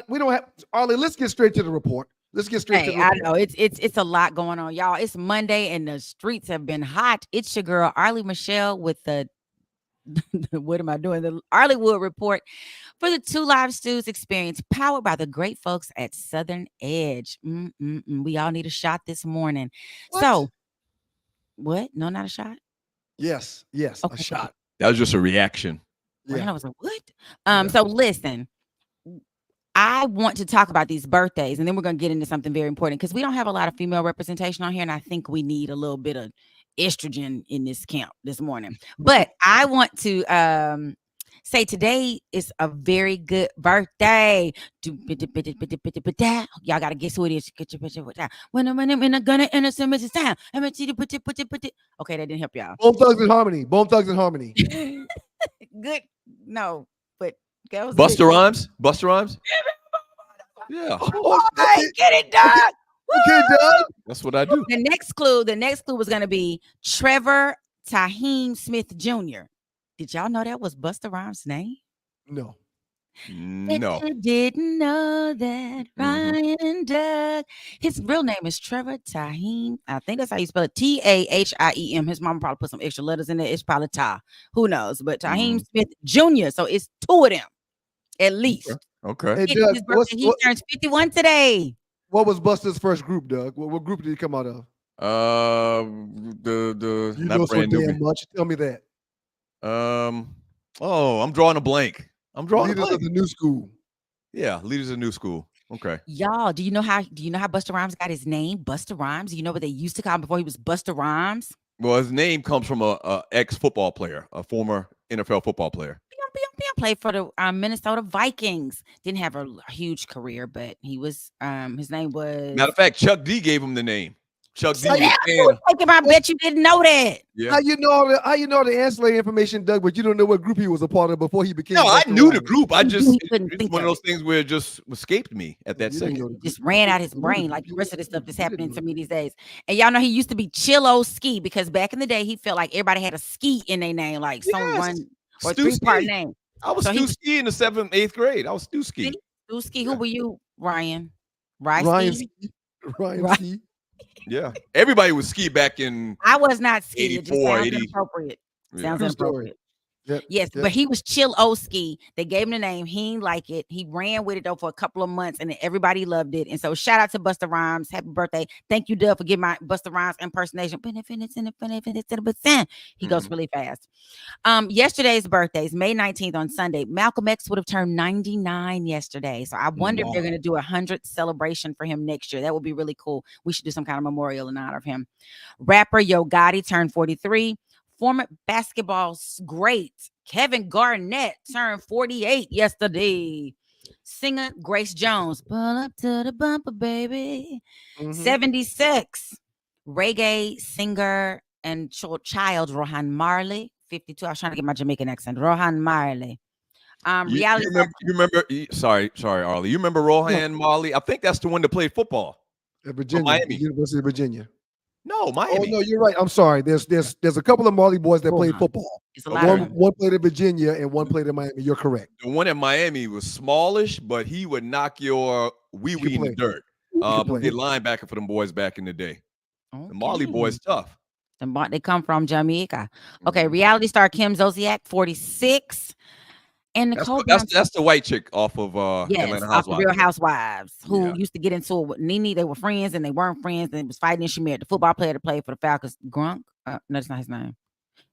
Speaker 7: we don't have Arlie. Let's get straight to the report. Let's get straight to the report.
Speaker 11: I know it's a lot going on, y'all. It's Monday and the streets have been hot. It's your girl Arlie Michelle with the what am I doing? The Arleywood report for the Two Live Stews experience, powered by the great folks at Southern Edge. We all need a shot this morning.
Speaker 7: What?
Speaker 11: So, what? No, not a shot.
Speaker 7: Yes,
Speaker 11: Okay.
Speaker 7: a shot.
Speaker 9: That was just a reaction.
Speaker 7: Yeah.
Speaker 11: I was like, what? So listen. I want to talk about these birthdays, and then we're going to get into something very important because we don't have a lot of female representation on here, and I think we need a little bit of estrogen in this camp this morning. But I want to say today is a very good birthday. Y'all got to guess who it is. When I'm gonna enter some sound. Okay, that didn't help y'all.
Speaker 7: Bone Thugs and Harmony. Bone Thugs and Harmony.
Speaker 11: Good. No, but that was
Speaker 9: Busta Rhymes? Busta Rhymes? Yeah.
Speaker 7: Oh,
Speaker 11: get it, Doug.
Speaker 7: Okay, Doug.
Speaker 9: That's what I do.
Speaker 11: The next clue was going to be Trevor Taheem Smith Jr. Did y'all know that was Busta Rhymes' name?
Speaker 7: No.
Speaker 9: No.
Speaker 11: You didn't know that, Ryan and Doug. His real name is Trevor Taheem. I think that's how you spell it. Tahiem. His mom probably put some extra letters in there. It's probably Ta. Who knows? But Taheem Smith Jr. So it's 2 of them, at least.
Speaker 9: Okay.
Speaker 7: Hey, Doug,
Speaker 11: He turns 51 today.
Speaker 7: what was Busta's first group, Doug? What group did he come out of?
Speaker 9: The
Speaker 7: You
Speaker 9: not
Speaker 7: know so
Speaker 9: brand new.
Speaker 7: damn much. Tell me that.
Speaker 9: I'm drawing a blank.
Speaker 7: Leaders of the New School.
Speaker 9: Yeah, Leaders of New School. Okay.
Speaker 11: Y'all, do you know how Busta Rhymes got his name? Busta Rhymes. You know what they used to call him before he was Busta Rhymes?
Speaker 9: Well, his name comes from a ex-football player, a former NFL football player.
Speaker 11: Played for the Minnesota Vikings. Didn't have a huge career, but he was. His name was.
Speaker 9: Matter of fact, Chuck D gave him the name. Chuck D.
Speaker 11: I bet you didn't know that.
Speaker 9: Yeah.
Speaker 7: How you know the ancillary information, Doug, but you don't know what group he was a part of before he became.
Speaker 9: No, I
Speaker 7: Busta
Speaker 9: knew the
Speaker 7: Rhymes.
Speaker 9: group. I just
Speaker 11: couldn't
Speaker 9: it's
Speaker 11: think
Speaker 9: one of
Speaker 11: of
Speaker 9: those things where it just escaped me at that
Speaker 7: You didn't know
Speaker 9: second.
Speaker 7: the group.
Speaker 11: Just ran out his brain like the rest of the stuff that's happening to me these days. And y'all know he used to be Chillo Ski because back in the day he felt like everybody had a ski in their name, like someone or
Speaker 9: Stu
Speaker 11: 3-part
Speaker 9: Ski.
Speaker 11: name.
Speaker 9: I was
Speaker 11: So
Speaker 9: Stu Ski in the 7th, 8th grade. I was Stu Ski.
Speaker 11: Stu Ski. Who were you, Ryan? Ryan
Speaker 7: Ryan
Speaker 11: Ski?
Speaker 7: Ski. Ryan
Speaker 11: Right.
Speaker 7: Ski.
Speaker 9: Yeah. Everybody was ski back in
Speaker 11: I was not ski. It just
Speaker 9: 84,
Speaker 11: sounds
Speaker 9: 80.
Speaker 11: inappropriate.
Speaker 9: Yeah.
Speaker 11: Sounds
Speaker 7: True story.
Speaker 11: inappropriate.
Speaker 7: Yep.
Speaker 11: Yes,
Speaker 7: Yep.
Speaker 11: but he was Chill Oski. They gave him the name. He didn't like it. He ran with it though for a couple of months, and then everybody loved it. And so, shout out to Busta Rhymes. Happy birthday! Thank you, Doug, for giving my Busta Rhymes impersonation. He goes really fast. Yesterday's birthdays, May 19th on Sunday. Malcolm X would have turned 99 yesterday. So I wonder if they're going to do a 100th celebration for him next year. That would be really cool. We should do some kind of memorial in honor of him. Rapper Yo Gotti turned 43. Former basketball great Kevin Garnett turned 48 yesterday. Singer Grace Jones, pull up to the bumper, baby. 76. Reggae singer and child Rohan Marley, 52. I was trying to get my Jamaican accent. Rohan Marley. Reality.
Speaker 9: You remember? Sorry, Arlie. You remember Rohan Marley? I think that's the one that played football.
Speaker 7: At Virginia,
Speaker 9: Miami.
Speaker 7: University of Virginia.
Speaker 9: No,
Speaker 7: Oh
Speaker 9: Miami.
Speaker 7: no, you're right. I'm sorry. There's a couple of Marley boys that played
Speaker 11: Bullhorn.
Speaker 7: football.
Speaker 11: It's a lot of
Speaker 7: One
Speaker 11: them.
Speaker 7: one played in Virginia and one played in Miami. You're correct.
Speaker 9: The one in Miami was smallish, but he would knock your wee
Speaker 7: He could
Speaker 9: in the
Speaker 7: play.
Speaker 9: dirt.
Speaker 7: He could play.
Speaker 9: Played linebacker for them boys back in the day. The Marley
Speaker 11: Okay.
Speaker 9: boys tough.
Speaker 11: They come from Jamaica. Okay, reality star Kim Zolciak, 46. And
Speaker 9: That's
Speaker 11: Nicole
Speaker 9: the,
Speaker 11: Brown.
Speaker 9: that's the white chick off of
Speaker 11: Yes,
Speaker 9: Atlanta
Speaker 11: off the
Speaker 9: Housewives.
Speaker 11: Real Housewives, who
Speaker 9: Yeah.
Speaker 11: used to get into it with Nene. They were friends and they weren't friends, and it was fighting. And she married the football player to play for the Falcons, Grunk. No, that's not his name.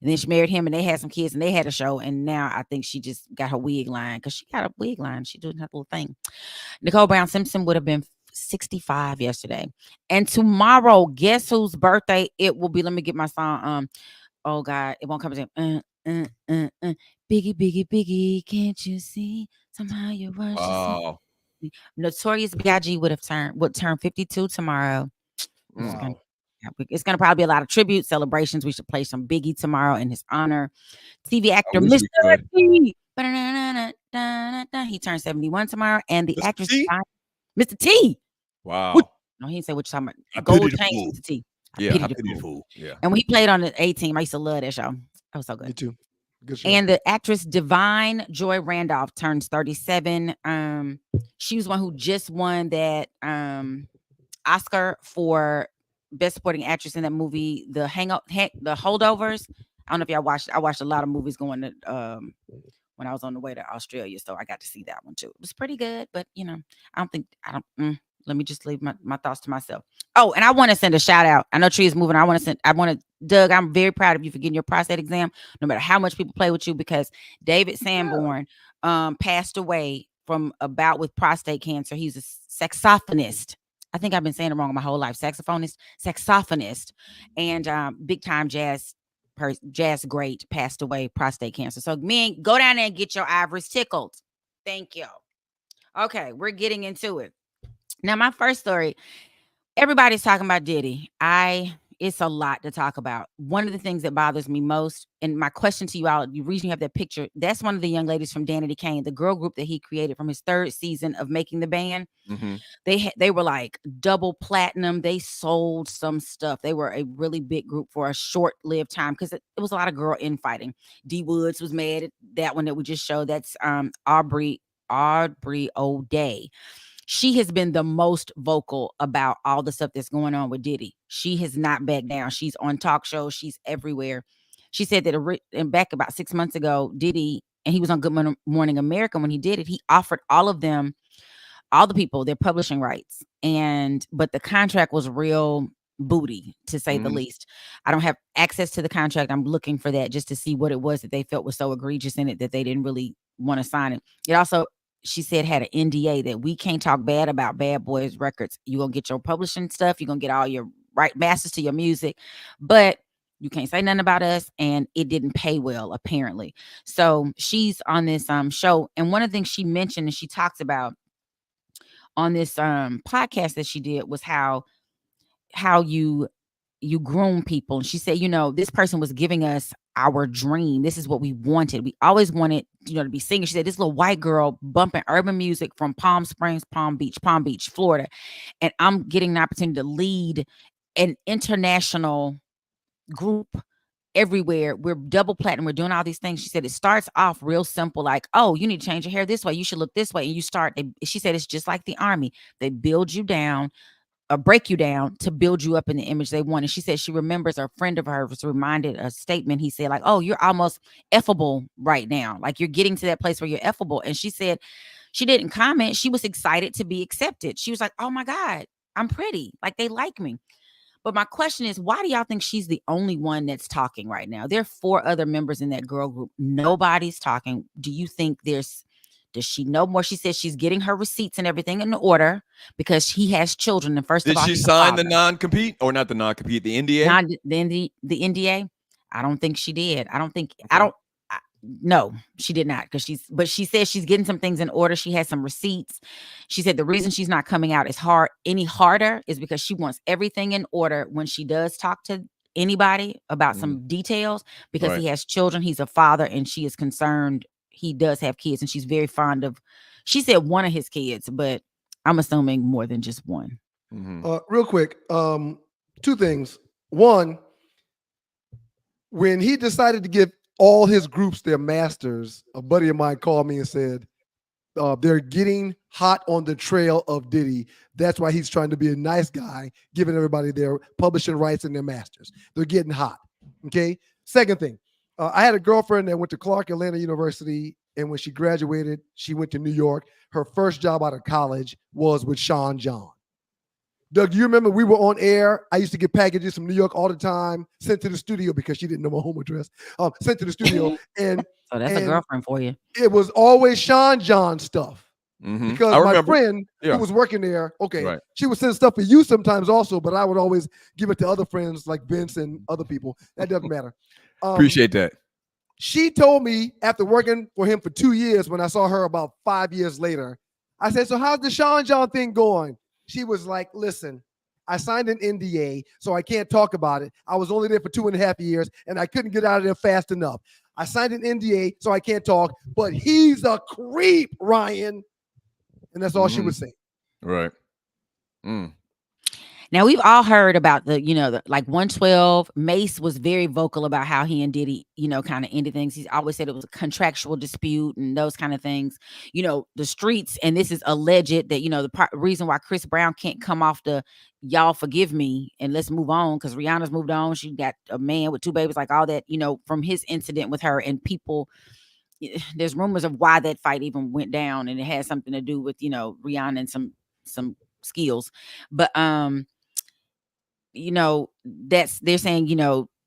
Speaker 11: And then she married him, and they had some kids, and they had a show. And now I think she just got her wig line because she got a wig line. She doing her little thing. Nicole Brown Simpson would have been 65 yesterday. And tomorrow, guess whose birthday it will be? Let me get my song. Oh God, it won't come to Biggie, Biggie, Biggie, can't you see? Somehow you rush.
Speaker 9: Wow.
Speaker 11: Notorious B.I.G. would turn 52 tomorrow.
Speaker 9: Wow.
Speaker 11: It's gonna probably be a lot of tribute celebrations. We should play some Biggie tomorrow in his honor. TV actor
Speaker 9: wish
Speaker 11: Mr.
Speaker 9: we could.
Speaker 11: T. He turns 71 tomorrow, and the
Speaker 9: Mr.
Speaker 11: actress
Speaker 9: T?
Speaker 11: Mr. T.
Speaker 9: Wow.
Speaker 11: No, he didn't say what you're talking
Speaker 9: I
Speaker 11: about. Gold
Speaker 9: pity the
Speaker 11: chain,
Speaker 9: fool.
Speaker 11: Mr. T.
Speaker 9: Yeah, I
Speaker 11: the
Speaker 9: pity the
Speaker 11: fool.
Speaker 9: fool. Yeah.
Speaker 11: And when he played on the A Team, I used to love that show. That was so
Speaker 7: Me
Speaker 11: good.
Speaker 7: too. Good show.
Speaker 11: And the actress Divine Joy Randolph turns 37. She was one who just won that Oscar for Best Supporting Actress in that movie, The Holdovers. I don't know if y'all watched. I watched a lot of movies going to when I was on the way to Australia, so I got to see that one too. It was pretty good, but let me just leave my thoughts to myself. Oh, and I want to send a shout out. I know Tree is moving. Doug, I'm very proud of you for getting your prostate exam, no matter how much people play with you, because David Sanborn passed away from a bout with prostate cancer. He's a saxophonist. I think I've been saying it wrong my whole life. Saxophonist, and big time jazz great, passed away, prostate cancer. So go down there and get your ivories tickled. Thank you. Okay, we're getting into it. Now, my first story, everybody's talking about Diddy. It's a lot to talk about. One of the things that bothers me most, and my question to you all, the reason you have that picture, that's one of the young ladies from Danity Kane, the girl group that he created from his third season of making the band.
Speaker 9: Mm-hmm.
Speaker 11: They were like double platinum. They sold some stuff. They were a really big group for a short-lived time because it was a lot of girl infighting. D Woods was mad at that one that we just showed. That's Aubrey O'Day. She has been the most vocal about all the stuff that's going on with Diddy. She has not backed down. She's on talk shows. She's everywhere. She said that back about 6 months ago, Diddy, and he was on Good Morning America when he did it, he offered all the people, their publishing rights. But the contract was real booty, to say the least. I don't have access to the contract. I'm looking for that just to see what it was that they felt was so egregious in it that they didn't really want to sign it. It also, she said, had an NDA that we can't talk bad about Bad Boys Records. You're going to get your publishing stuff. You're going to get all your masters to your music, but you can't say nothing about us. And it didn't pay well, apparently. So she's on this show. And one of the things she mentioned and she talks about on this podcast that she did was how you groom people. And she said, this person was giving us our dream. This is what we wanted. We always wanted, to be singing. She said, this little white girl bumping urban music from Palm Springs, Palm Beach, Florida. And I'm getting an opportunity to lead an international group everywhere. We're double platinum. We're doing all these things. She said, it starts off real simple. Like, oh, you need to change your hair this way. You should look this way. And she said, it's just like the army. They build you down, break you down to build you up in the image they want. And she said she remembers a friend of hers was reminded a statement. He said, like, oh, you're almost effable right now. Like you're getting to that place where you're effable. And she said she didn't comment. She was excited to be accepted. She was like, oh my God, I'm pretty. Like they like me. But my question is, why do y'all think she's the only one that's talking right now? There are 4 other members in that girl group. Nobody's talking. Do you think does she know more? She says she's getting her receipts and everything in order because he has children. And first
Speaker 9: Did
Speaker 11: of all,
Speaker 9: she sign the non-compete or not the non-compete, the NDA?
Speaker 11: The NDA? I don't think she did. No, she did not. But she says she's getting some things in order. She has some receipts. She said the reason she's not coming out any harder is because she wants everything in order when she does talk to anybody about some details, because he has children. He's a father and she is concerned. He does have kids and she's very fond of, she said one of his kids, but I'm assuming more than just one.
Speaker 7: Real quick, 2 things. One, when he decided to give all his groups their masters, a buddy of mine called me and said, they're getting hot on the trail of Diddy. That's why he's trying to be a nice guy, giving everybody their publishing rights and their masters. They're getting hot. Okay. Second thing, I had a girlfriend that went to Clark Atlanta University, and when she graduated, she went to New York. Her first job out of college was with Sean John. Doug, do you remember we were on air? I used to get packages from New York all the time, sent to the studio because she didn't know my home address. Sent to the studio, and
Speaker 11: So that's a girlfriend for you.
Speaker 7: it was always Sean John stuff.
Speaker 9: Mhm.
Speaker 7: Because
Speaker 9: I
Speaker 7: my
Speaker 9: remember.
Speaker 7: friend
Speaker 9: Yeah.
Speaker 7: who was working there, okay,
Speaker 9: Right.
Speaker 7: she would send stuff for you sometimes also, but I would always give it to other friends like Vince and other people. That doesn't matter.
Speaker 9: Appreciate that.
Speaker 7: She told me after working for him for 2 years, when I saw her about 5 years later, I said, so how's the Sean John thing going? She was like, listen, I signed an NDA, so I can't talk about it. I was only there for 2.5 years, and I couldn't get out of there fast enough. I signed an NDA, so I can't talk, but he's a creep, Ryan. And that's all she would say.
Speaker 9: Right. Mm.
Speaker 11: Now we've all heard about the like 112. Mace was very vocal about how he and Diddy, kind of ended things. He's always said it was a contractual dispute and those kind of things. The streets, and this is alleged that the reason why Chris Brown can't come off the "y'all forgive me" and let's move on, because Rihanna's moved on. She got a man with 2 babies, like all that, from his incident with her, and people. There's rumors of why that fight even went down, and it had something to do with Rihanna and some skills, but that's, they're saying,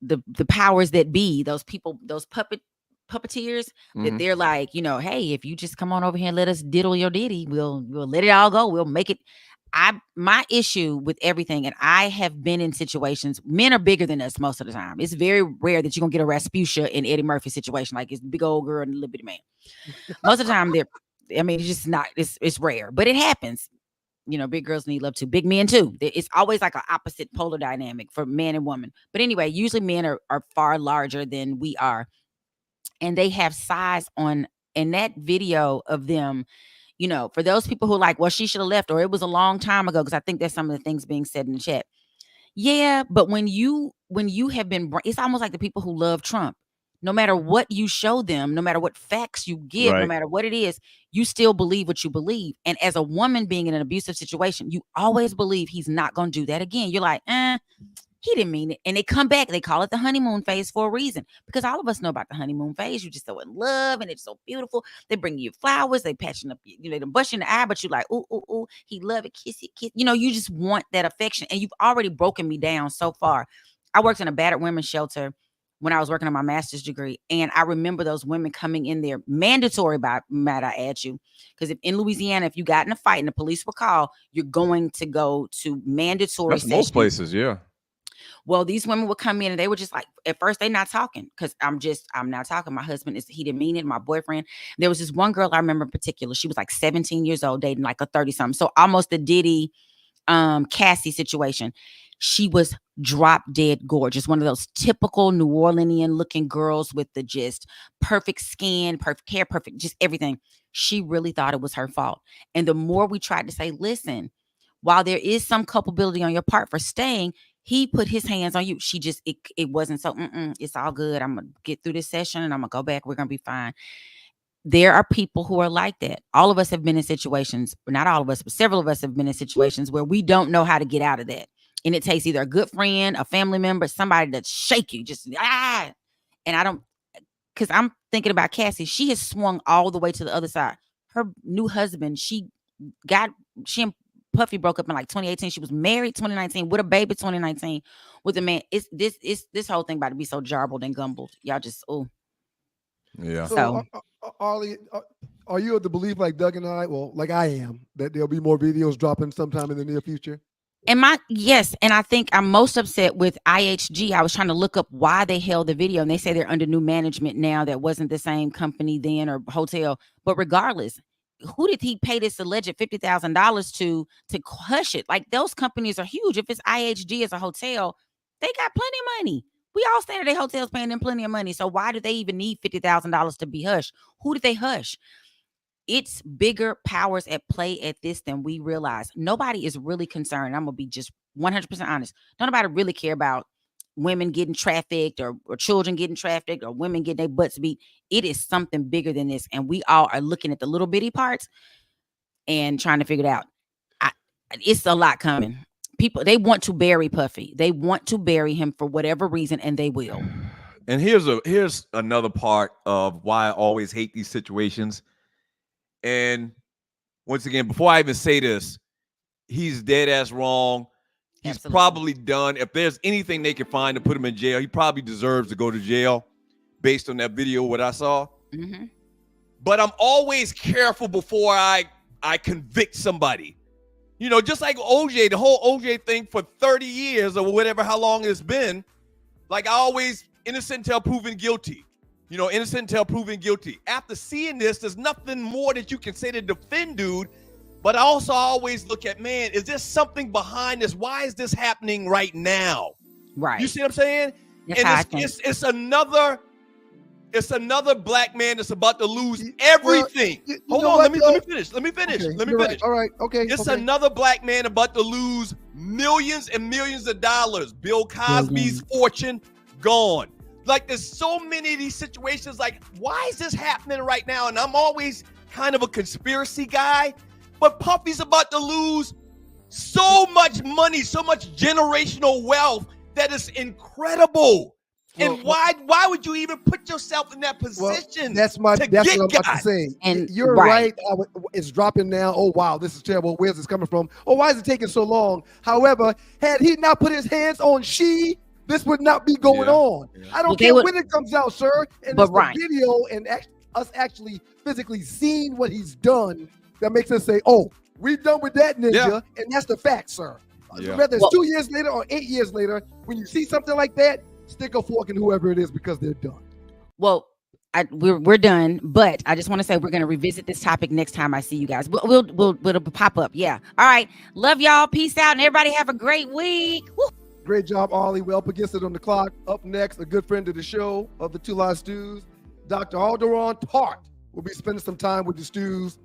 Speaker 11: the powers that be, those people, those puppeteers, that they're like, hey, if you just come on over here and let us diddle your ditty, we'll let it all go. We'll make it. My issue with everything, and I have been in situations, men are bigger than us most of the time. It's very rare that you're gonna get a Rasputia in Eddie Murphy situation, like it's big old girl and a little bitty man. Most of the time it's just not, it's rare, but it happens. Big girls need love too. Big men too. It's always like an opposite polar dynamic for man and woman. But anyway, usually men are far larger than we are. And they have size on, in that video of them, for those people who are like, well, she should have left, or it was a long time ago, because I think that's some of the things being said in the chat. Yeah, but when you have been, it's almost like the people who love Trump. No matter what you show them, no matter what facts you give, no
Speaker 9: Right.
Speaker 11: matter what it is, you still believe what you believe. And as a woman being in an abusive situation, you always believe he's not going to do that again. You're like, he didn't mean it. And they come back. They call it the honeymoon phase for a reason, because all of us know about the honeymoon phase. You're just so in love and it's so beautiful. They bring you flowers. They patching up, they bust you in the eye, but you're like, ooh, ooh, ooh, he love it. Kiss it, kiss. You just want that affection. And you've already broken me down so far. I worked in a battered women's shelter when I was working on my master's degree. And I remember those women coming in there, mandatory, might I add you, because if in Louisiana, if you got in a fight and the police were called, you're going to go to mandatory
Speaker 9: That's most
Speaker 11: sessions.
Speaker 9: places, yeah.
Speaker 11: Well, these women would come in and they were just like, at first they're not talking, because I'm not talking. My husband he didn't mean it. My boyfriend. There was this one girl I remember in particular. She was like 17 years old, dating like a 30-something. So almost the Diddy, Cassie situation. She was drop dead gorgeous. One of those typical New Orleanian looking girls with the just perfect skin, perfect hair, perfect, just everything. She really thought it was her fault. And the more we tried to say, listen, while there is some culpability on your part for staying, he put his hands on you. She just, it wasn't so, it's all good. I'm going to get through this session and I'm going to go back. We're going to be fine. There are people who are like that. All of us have been in situations, not all of us, but several of us have been in situations where we don't know how to get out of that. And it takes either a good friend, a family member, somebody that shake you, just, And I don't, because I'm thinking about Cassie. She has swung all the way to the other side. Her new husband, she and Puffy broke up in like 2018. She was married 2019 with a baby 2019 with a man. It's this whole thing about to be so jarbled and gumbled. Y'all just,
Speaker 9: Yeah.
Speaker 7: So, Arlie, are you of the belief, like Doug and I, well, like I am, that there'll be more videos dropping sometime in the near future?
Speaker 11: Yes, and I think I'm most upset with IHG. I was trying to look up why they held the video, and they say they're under new management now. That wasn't the same company then or hotel. But regardless, who did he pay this alleged $50,000 to hush it? Like, those companies are huge. If it's IHG as a hotel, they got plenty of money. We all stand at their hotels paying them plenty of money. So why do they even need $50,000 to be hushed? Who did they hush? It's bigger powers at play at this than we realize. Nobody is really concerned. I'm going to be just 100% honest. Don't nobody really care about women getting trafficked or children getting trafficked or women getting their butts beat. It is something bigger than this. And we all are looking at the little bitty parts and trying to figure it out. It's a lot coming. People, they want to bury Puffy. They want to bury him for whatever reason, and they will.
Speaker 9: And here's another part of why I always hate these situations. And once again, before I even say this, he's dead ass wrong. He's
Speaker 11: Absolutely.
Speaker 9: probably done. If there's anything they can find to put him in jail, he probably deserves to go to jail based on that video, what I saw.
Speaker 11: Mm-hmm.
Speaker 9: But I'm always careful before I convict somebody. You know, just like OJ, the whole OJ thing for 30 years or whatever, how long it's been. Like I always, innocent until proven guilty. You know, innocent until proven guilty. After seeing this, there's nothing more that you can say to defend dude. But I also always look at, man, is there something behind this? Why is this happening right now?
Speaker 11: Right.
Speaker 9: You see what I'm saying?
Speaker 11: That's
Speaker 9: And
Speaker 11: how I think.
Speaker 9: it's another black man that's about to lose everything.
Speaker 7: Well,
Speaker 9: Hold on, let me finish. Let me finish.
Speaker 7: Okay,
Speaker 9: Let me
Speaker 7: you're
Speaker 9: finish.
Speaker 7: right. All right. Okay.
Speaker 9: It's
Speaker 7: okay.
Speaker 9: another black man about to lose millions and millions of dollars. Bill Cosby's fortune gone. Like there's so many of these situations. Like, why is this happening right now? And I'm always kind of a conspiracy guy, but Puffy's about to lose so much money, so much generational wealth that is incredible. And why would you even put yourself in that position?
Speaker 7: That's what I'm about to
Speaker 9: guys?
Speaker 7: say.
Speaker 11: And
Speaker 7: you're right. It's dropping now. Oh wow, this is terrible. Where's this coming from? Oh, why is it taking so long? However, had he not put his hands on She, this would not be going on. I don't care when it comes out, sir. And it's the video and us actually physically seeing what he's done that makes us say, "Oh, we're done with that ninja," and that's the fact, sir. Whether it's 2 years later or 8 years later, when you see something like that, stick a fork in whoever it is because they're done.
Speaker 11: Well, we're done, but I just want to say we're going to revisit this topic next time I see you guys. We'll pop up. Yeah. All right. Love y'all. Peace out, and everybody have a great week. Woo.
Speaker 7: Great job, Ollie. Well, up against it on the clock. Up next, a good friend of the show of the Two Live Stews, Dr. Alderon Tart will be spending some time with the Stews,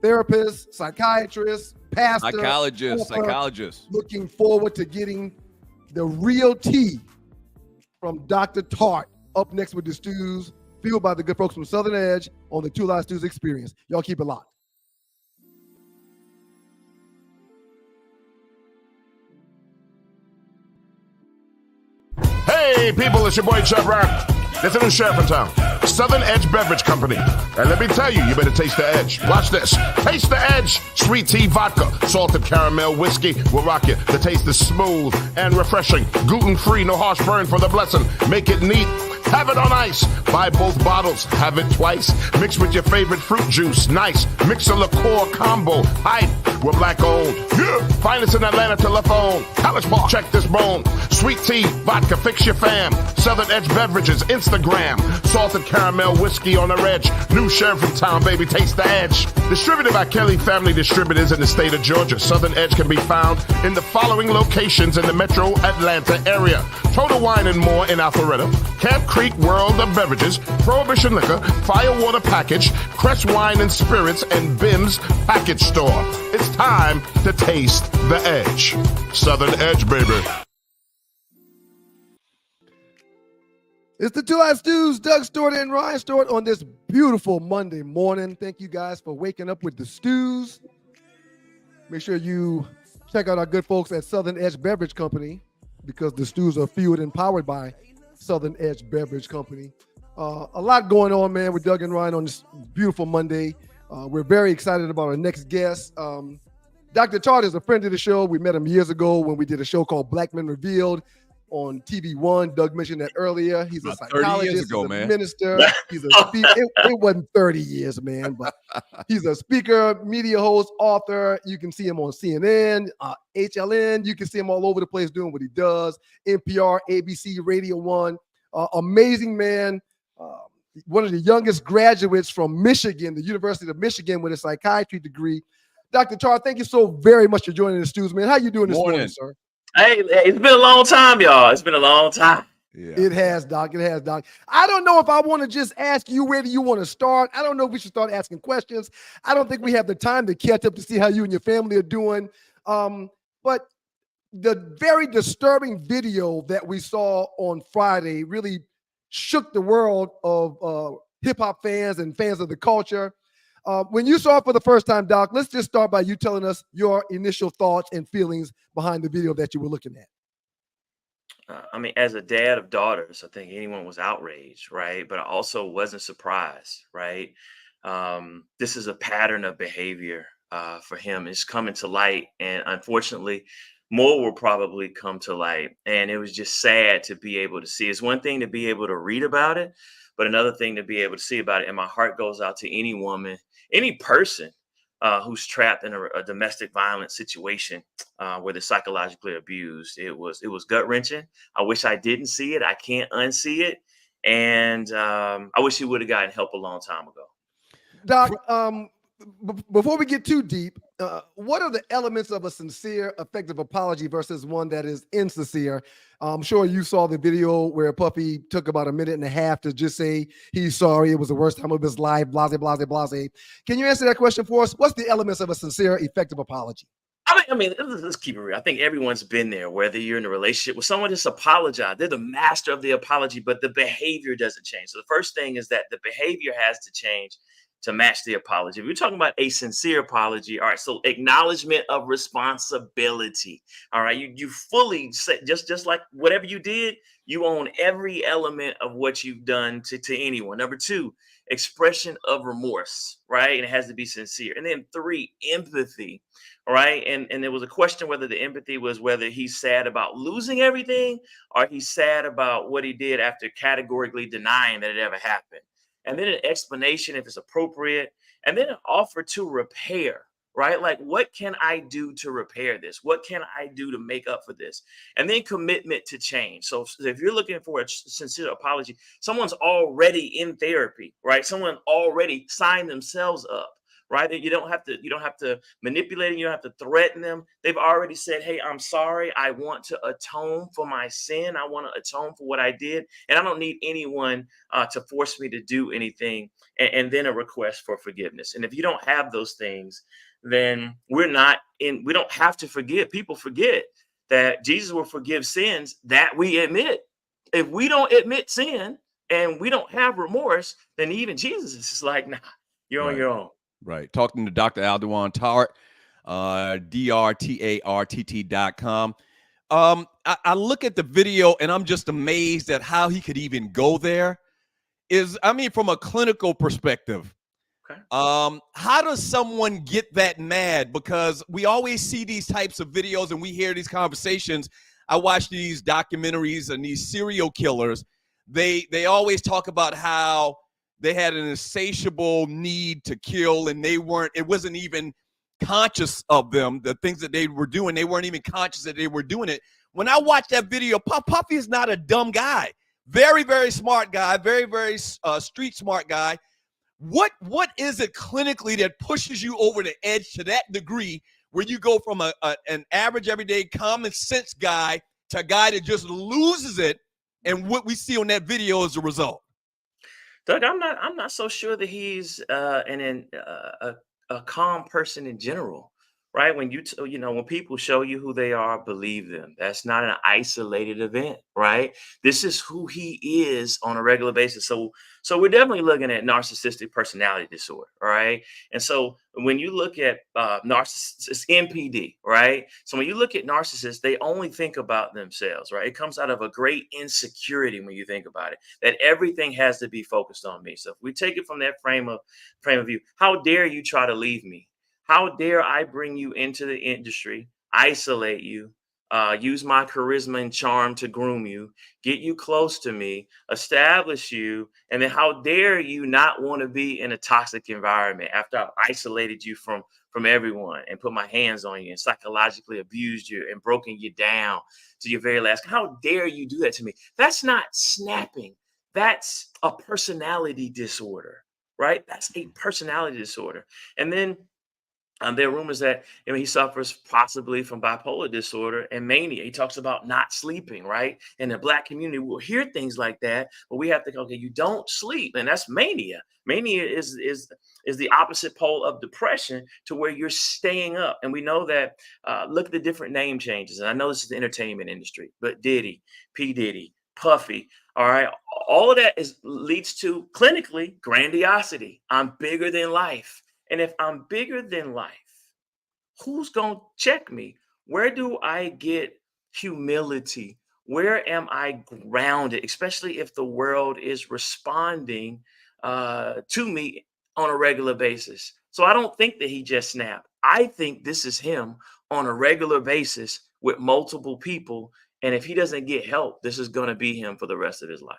Speaker 7: therapist, psychiatrist, pastor,
Speaker 9: psychologist.
Speaker 7: Looking forward to getting the real tea from Dr. Tart up next with the Stews, fueled by the good folks from Southern Edge on the Two Live Stews Experience. Y'all keep it locked.
Speaker 3: Hey, people, it's your boy Chubb Rock. There's a new sheriff in town, Southern Edge Beverage Company. And let me tell you, you better taste the edge. Watch this. Taste the edge. Sweet tea vodka, salted caramel whiskey will rock you. The taste is smooth and refreshing. Gluten-free, no harsh burn for the blessing. Make it neat. Have it on ice. Buy both bottles. Have it twice. Mix with your favorite fruit juice. Nice. Mix a liqueur combo. Hype. We're black owned. Yeah. Finest in Atlanta telephone. College Park. Check this bone. Sweet tea, vodka, fix your fam. Southern Edge Beverages, Instagram. Salted caramel whiskey on the edge. New sheriff in town, baby. Taste the edge. Distributed by Kelly Family Distributors in the state of Georgia. Southern Edge can be found in the following locations in the metro Atlanta area. Total Wine and More in Alpharetta. Camp Creek World of Beverages. Prohibition Liquor. Firewater Package. Crest Wine and Spirits. And Bim's Package Store. It's time to taste the edge. Southern Edge, baby.
Speaker 7: It's the Two Live Stews, Doug Stewart and Ryan Stewart on this beautiful Monday morning. Thank you guys for waking up with the Stews. Make sure you check out our good folks at Southern Edge Beverage Company because the Stews are fueled and powered by Southern Edge Beverage Company. A lot going on, man, with Doug and Ryan on this beautiful Monday. We're very excited about our next guest. Dr. Tart is a friend of the show. We met him years ago when we did a show called Black Men Revealed on TV One. Doug mentioned that earlier. He's a psychologist, he's a minister. He's a speaker. It wasn't 30 years, man, but he's a speaker, media host, author. You can see him on CNN, HLN. You can see him all over the place doing what he does. NPR, ABC, Radio One. Amazing man. One of the youngest graduates from Michigan, the University of Michigan, with a psychiatry degree. Dr. Tart, thank you so very much for joining the Stews, man. How you doing this morning, sir?
Speaker 12: Hey, it's been a long time, y'all. It's been a long time.
Speaker 7: Yeah. It has, Doc. It has, Doc. I don't know if I want to just ask you where do you want to start. I don't know if we should start asking questions. I don't think we have the time to catch up to see how you and your family are doing. But the very disturbing video that we saw on Friday really shook the world of hip hop fans and fans of the culture. When you saw it for the first time, Doc, let's just start by you telling us your initial thoughts and feelings behind the video that you were looking at.
Speaker 12: I mean, as a dad of daughters, I think anyone was outraged, right? But I also wasn't surprised, right? This is a pattern of behavior for him. It's coming to light, and unfortunately, more will probably come to light. And it was just sad to be able to see. It's one thing to be able to read about it, but another thing to be able to see about it. And my heart goes out to any woman, any person who's trapped in a domestic violence situation where they're psychologically abused. It was gut wrenching. I wish I didn't see it. I can't unsee it, and I wish he would have gotten help a long time ago.
Speaker 7: Doc, before we get too deep, what are the elements of a sincere, effective apology versus one that is insincere? I'm sure you saw the video where Puffy took about a minute and a half to just say he's sorry. It was the worst time of his life, blase, blase, blase. Can you answer that question for us? What's the elements of a sincere, effective apology?
Speaker 12: I mean, let's keep it real. I think everyone's been there, whether you're in a relationship with someone, just apologize. They're the master of the apology, but the behavior doesn't change. So the first thing is that the behavior has to change to match the apology. If you're talking about a sincere apology, all right, so acknowledgement of responsibility. All right, you fully say, just like whatever you did, you own every element of what you've done to anyone. Number two, expression of remorse, right? And it has to be sincere. And then three, empathy. All right. And there was a question whether the empathy was whether he's sad about losing everything or he's sad about what he did after categorically denying that it ever happened. And then an explanation if it's appropriate, and then an offer to repair, right? Like, what can I do to repair this? What can I do to make up for this? And then commitment to change. So if you're looking for a sincere apology, someone's already in therapy, right? Someone already signed themselves up. Right? You don't have to manipulate them. You don't have to threaten them. They've already said, hey, I'm sorry. I want to atone for my sin. I want to atone for what I did. And I don't need anyone to force me to do anything. And then a request for forgiveness. And if you don't have those things, then we don't have to forgive. People forget that Jesus will forgive sins that we admit. If we don't admit sin and we don't have remorse, then even Jesus is just like, nah, you're on your own.
Speaker 9: Right. Talking to Dr. Aldewan Tart, DRTARTT.com. I look at the video and I'm just amazed at how he could even go there. From a clinical perspective,
Speaker 12: okay.
Speaker 9: How does someone get that mad? Because we always see these types of videos and we hear these conversations. I watch these documentaries and these serial killers. They always talk about how they had an insatiable need to kill, and it wasn't even conscious of them, the things that they were doing. They weren't even conscious that they were doing it. When I watch that video, Puffy is not a dumb guy. Very, very smart guy, very, very street smart guy. What is it clinically that pushes you over the edge to that degree where you go from an average, everyday, common sense guy to a guy that just loses it, and what we see on that video is the result?
Speaker 12: Doug, I'm not so sure that he's a calm person in general, right? When when people show you who they are, believe them. That's not an isolated event, right? This is who he is on a regular basis. So we're definitely looking at narcissistic personality disorder, all right? And so when you look at narcissists, NPD, right? So when you look at narcissists, they only think about themselves, right? It comes out of a great insecurity when you think about it, that everything has to be focused on me. So if we take it from that frame of view, how dare you try to leave me? How dare I bring you into the industry, isolate you, use my charisma and charm to groom you, get you close to me, establish you, and then how dare you not want to be in a toxic environment after I've isolated you from everyone and put my hands on you and psychologically abused you and broken you down to your very last. How dare you do that to me? That's not snapping. That's a personality disorder, right? That's a personality disorder. And then There are rumors that he suffers possibly from bipolar disorder and mania. He talks about not sleeping, right? In the Black community, we'll hear things like that, but we have to go, okay, you don't sleep, and that's mania. Mania is the opposite pole of depression, to where you're staying up. And we know that. Look at the different name changes, and I know this is the entertainment industry, but Diddy, P Diddy, Puffy. All right, all of that leads to clinically grandiosity. I'm bigger than life. And if I'm bigger than life, who's going to check me? Where do I get humility? Where am I grounded, especially if the world is responding to me on a regular basis? So I don't think that he just snapped. I think this is him on a regular basis with multiple people. And if he doesn't get help, this is going to be him for the rest of his life.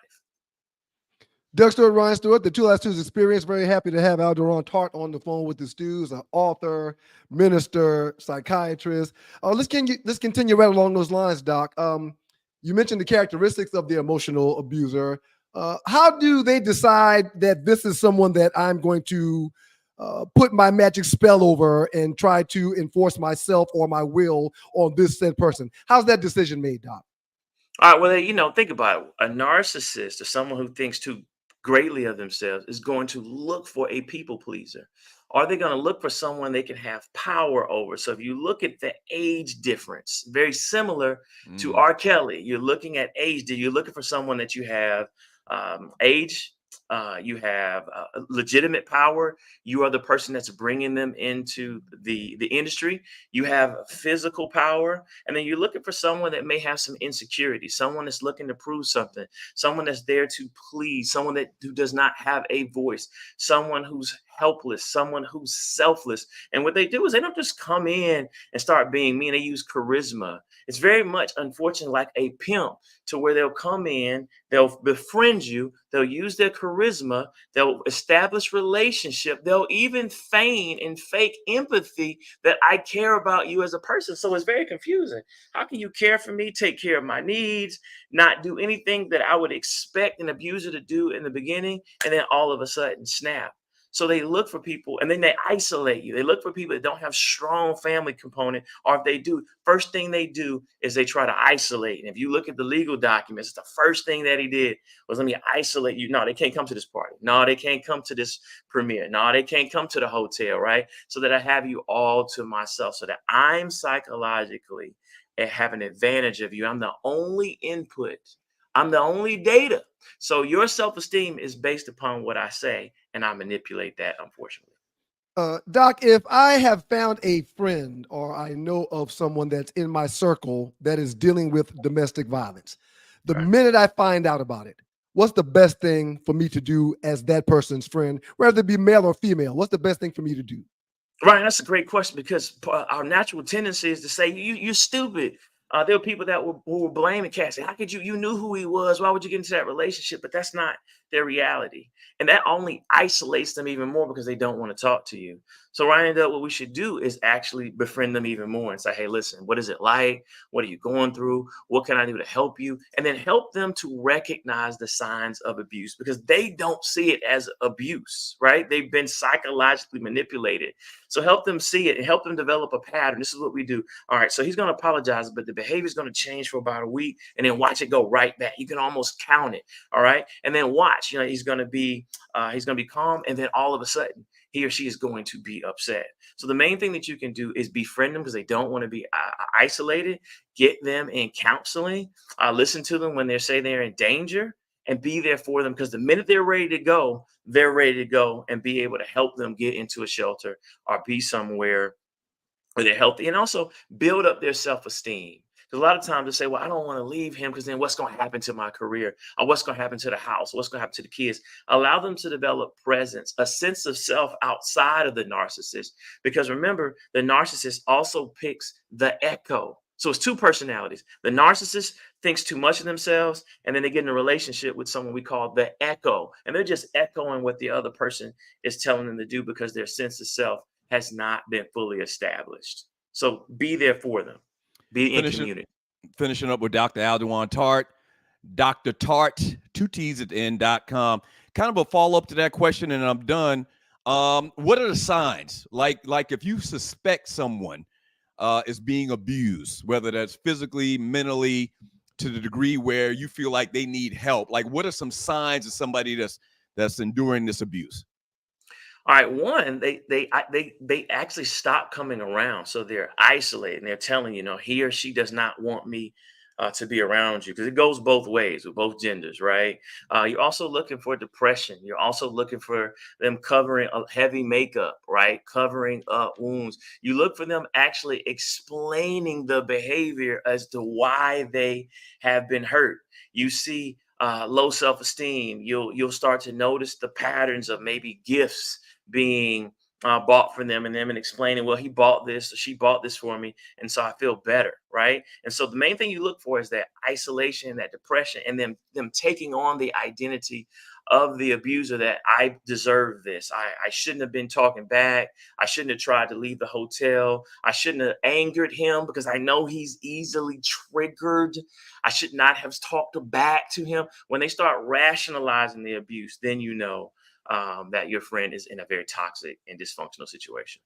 Speaker 7: Doug Stewart, Ryan Stewart, the Two Last Stews Experience. Very happy to have Alderon Tart on the phone with the Stews, an author, minister, psychiatrist. Let's continue right along those lines, Doc. You mentioned the characteristics of the emotional abuser. How do they decide that this is someone that I'm going to put my magic spell over and try to enforce myself or my will on this said person? How's that decision made, Doc?
Speaker 12: All right, well, think about it. A narcissist, or someone who thinks too greatly of themselves, is going to look for a people pleaser. Are they going to look for someone they can have power over? So if you look at the age difference, very similar to R. Kelly, you're looking at age. You're looking for someone that you have age, you have legitimate power. You are the person that's bringing them into the industry. You have physical power. And then you're looking for someone that may have some insecurity, someone that's looking to prove something, someone that's there to please, someone who does not have a voice, someone who's helpless, someone who's selfless. And what they do is they don't just come in and start being mean. They use charisma. It's very much, unfortunately, like a pimp, to where they'll come in, they'll befriend you, they'll use their charisma, they'll establish relationship, they'll even feign and fake empathy that I care about you as a person. So it's very confusing. How can you care for me, take care of my needs, not do anything that I would expect an abuser to do in the beginning, and then all of a sudden snap? So they look for people, and then they isolate you. They look for people that don't have strong family component, or if they do, first thing they do is they try to isolate. And if you look at the legal documents, the first thing that he did was, let me isolate you. No, they can't come to this party. No, they can't come to this premiere. No, they can't come to the hotel, right? So that I have you all to myself, so that I'm psychologically have an advantage of you. I'm the only input. I'm the only data. So your self-esteem is based upon what I say, and I manipulate that, unfortunately.
Speaker 7: Doc, if I have found a friend, or I know of someone that's in my circle that is dealing with domestic violence, the minute I find out about it, what's the best thing for me to do as that person's friend, whether it be male or female? What's the best thing for me to do?
Speaker 12: Ryan, that's a great question, because our natural tendency is to say, you're stupid. There were people that who were blaming Cassie. How could you knew who he was? Why would you get into that relationship? But that's not their reality. And that only isolates them even more, because they don't want to talk to you. So Ryan, what we should do is actually befriend them even more and say, hey, listen, what is it like? What are you going through? What can I do to help you? And then help them to recognize the signs of abuse, because they don't see it as abuse, right? They've been psychologically manipulated. So help them see it and help them develop a pattern. This is what we do. All right, so he's going to apologize, but the behavior is going to change for about a week, and then watch it go right back. You can almost count it. All right, and then watch. He's going to be calm, and then all of a sudden, he or she is going to be upset. So the main thing that you can do is befriend them, because they don't want to be isolated. Get them in counseling. Listen to them when they say they're in danger, and be there for them, because the minute they're ready to go, and be able to help them get into a shelter or be somewhere where they're healthy, and also build up their self-esteem. Because a lot of times they say, well, I don't want to leave him, because then what's going to happen to my career? Or what's going to happen to the house? What's going to happen to the kids? Allow them to develop presence, a sense of self outside of the narcissist. Because remember, the narcissist also picks the echo. So it's two personalities. The narcissist thinks too much of themselves, and then they get in a relationship with someone we call the echo. And they're just echoing what the other person is telling them to do, because their sense of self has not been fully established. So be there for them. Be in community.
Speaker 9: Finishing up with Dr. Alderon Tart, Dr. Tart, 2 T's at the end.com. Kind of a follow-up to that question, and I'm done. What are the signs? Like if you suspect someone is being abused, whether that's physically, mentally, to the degree where you feel like they need help. Like, what are some signs of somebody that's enduring this abuse?
Speaker 12: All right, one, they actually stop coming around, so they're isolated, and they're telling you, he or she does not want me to be around you, because it goes both ways with both genders, right? You're also looking for depression. You're also looking for them covering up heavy makeup, right? Covering up wounds. You look for them actually explaining the behavior as to why they have been hurt. You see low self-esteem. You'll start to notice the patterns of maybe gifts being bought for them, and them and explaining, well, he bought this or she bought this for me, and so I feel better, right? And so the main thing you look for is that isolation, that depression, and them taking on the identity of the abuser, that I deserve this. I shouldn't have been talking back. I shouldn't have tried to leave the hotel. I shouldn't have angered him because I know he's easily triggered. I should not have talked back to him. When they start rationalizing the abuse, then you know that your friend is in a very toxic and dysfunctional situation.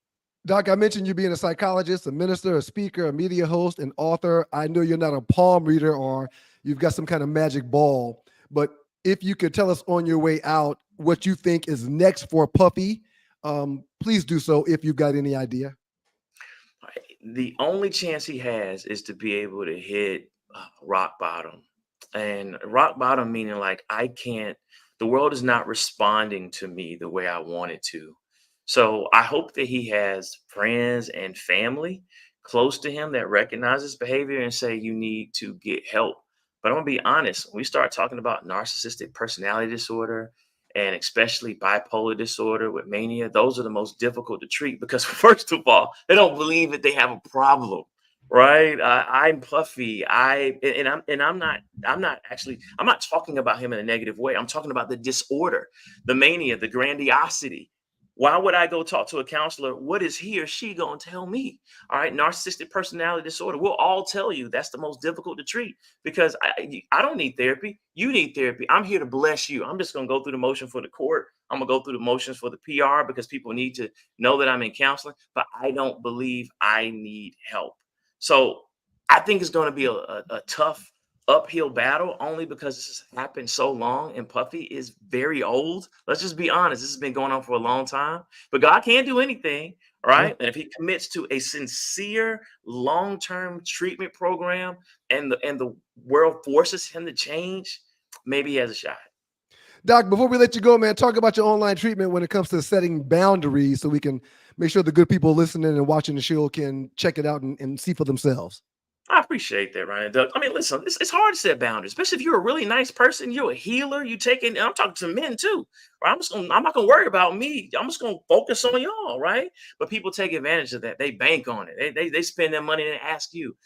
Speaker 7: Doc, I mentioned you being a psychologist, a minister, a speaker, a media host, an author. I know you're not a palm reader or you've got some kind of magic ball, but if you could tell us on your way out what you think is next for Puffy, please do so if you've got any idea.
Speaker 12: The only chance he has is to be able to hit rock bottom. And rock bottom meaning like the world is not responding to me the way I want it to. So I hope that he has friends and family close to him that recognize his behavior and say, you need to get help. But I'm gonna be honest, when we start talking about narcissistic personality disorder, and especially bipolar disorder with mania, those are the most difficult to treat, because first of all, they don't believe that they have a problem, right? I'm Puffy. I'm not talking about him in a negative way. I'm talking about the disorder, the mania, the grandiosity. Why would I go talk to a counselor? What is he or she going to tell me? All right, narcissistic personality disorder. We'll all tell you that's the most difficult to treat, because I don't need therapy. You need therapy. I'm here to bless you. I'm just going to go through the motion for the court. I'm going to go through the motions for the PR because people need to know that I'm in counseling, but I don't believe I need help. So I think it's going to be a tough uphill battle, only because this has happened so long, and Puffy is very old. Let's just be honest. This has been going on for a long time, but God can't do anything. All right. Yeah. And if he commits to a sincere long-term treatment program and the world forces him to change, maybe he has a shot.
Speaker 7: Doc, before we let you go, man, talk about your online treatment when it comes to setting boundaries so we can make sure the good people listening and watching the show can check it out and see for themselves.
Speaker 12: I appreciate that, Ryan. Doug. I mean, listen, it's hard to set boundaries, especially if you're a really nice person, you're a healer, and I'm talking to men too, right? I'm not gonna worry about me. I'm just gonna focus on y'all, right? But people take advantage of that. They bank on it. They spend their money and ask you.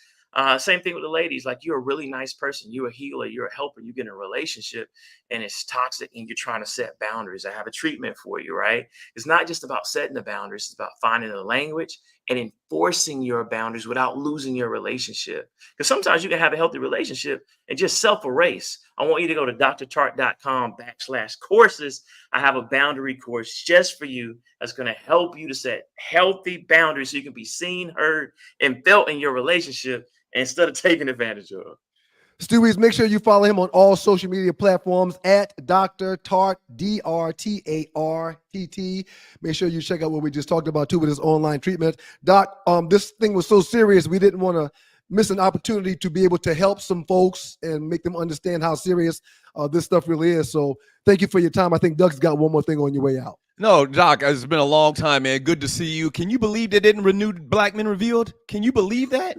Speaker 12: Same thing with the ladies. Like, you're a really nice person, you're a healer, you're a helper, you get in a relationship and it's toxic and you're trying to set boundaries. I have a treatment for you, right? It's not just about setting the boundaries, it's about finding the language and enforcing your boundaries without losing your relationship. Because sometimes you can have a healthy relationship and just self-erase. I want you to go to drtart.com/courses. I have a boundary course just for you that's going to help you to set healthy boundaries so you can be seen, heard, and felt in your relationship instead of taken advantage of.
Speaker 7: Stewies, make sure you follow him on all social media platforms at Dr. Tart, DRTARTT. Make sure you check out what we just talked about too with his online treatment. Doc, this thing was so serious, we didn't want to miss an opportunity to be able to help some folks and make them understand how serious this stuff really is. So thank you for your time. I think Doug's got one more thing on your way out.
Speaker 9: No, Doc, it's been a long time, man. Good to see you. Can you believe they didn't renew Black Men Revealed? Can you believe that?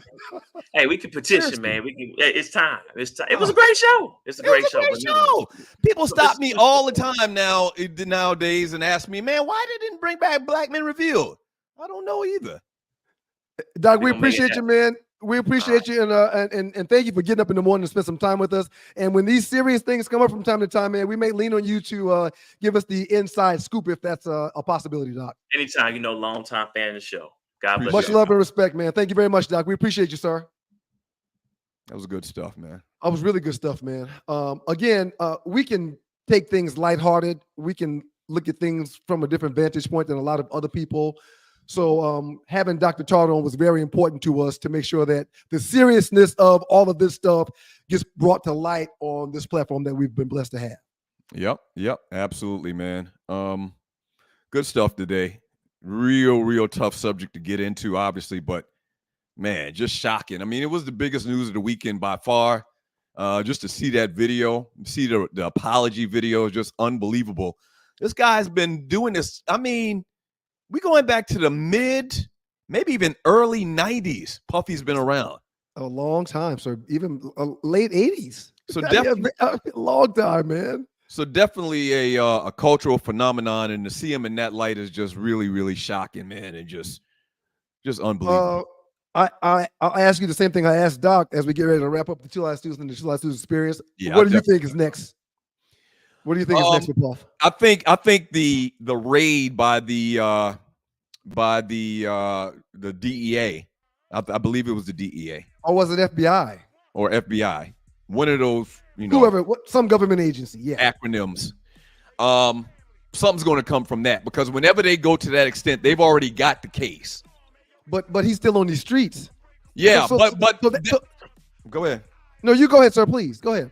Speaker 12: Hey, we can petition, man. It's time. It's time. It was a great show. It's a great show.
Speaker 9: People stop me all the time nowadays and ask me, man, why they didn't bring back Black Men Revealed? I don't know either.
Speaker 7: Doc, we appreciate you, man. We appreciate you, and thank you for getting up in the morning to spend some time with us. And when these serious things come up from time to time, man, we may lean on you to give us the inside scoop if that's a possibility, Doc.
Speaker 12: Anytime, longtime fan of the show. God bless you.
Speaker 7: Much love and respect, man. Thank you very much, Doc. We appreciate you, sir.
Speaker 9: That was good stuff, man.
Speaker 7: That was really good stuff, man. Again, we can take things lighthearted. We can look at things from a different vantage point than a lot of other people. So having Dr. Tart on was very important to us to make sure that the seriousness of all of this stuff gets brought to light on this platform that we've been blessed to have.
Speaker 9: Yep, absolutely, man. Good stuff today. Real tough subject to get into, obviously, but man, just shocking. I mean, it was the biggest news of the weekend by far. Just to see that video, see the apology video is just unbelievable. This guy's been doing this. I mean, we going back to the mid, maybe even early 90s. Puffy's been around.
Speaker 7: A long time, so even late 80s.
Speaker 9: So definitely
Speaker 7: a long time, man.
Speaker 9: So definitely a cultural phenomenon, and to see him in that light is just really shocking, man, and just unbelievable.
Speaker 7: I'll ask you the same thing I asked Doc as we get ready to wrap up the Two Live Stews and the Two Live Stews experience.
Speaker 9: Yeah,
Speaker 7: what do you think is next? What do you think is next with Puff?
Speaker 9: I think the raid by the DEA. I believe it was the DEA.
Speaker 7: Or was it FBI?
Speaker 9: Or FBI. One of those,
Speaker 7: whoever, some government agency, yeah.
Speaker 9: Acronyms. Something's going to come from that, because whenever they go to that extent, they've already got the case.
Speaker 7: But he's still on these streets.
Speaker 9: Yeah,
Speaker 7: So
Speaker 9: go ahead.
Speaker 7: No, you go ahead, sir. Please go ahead.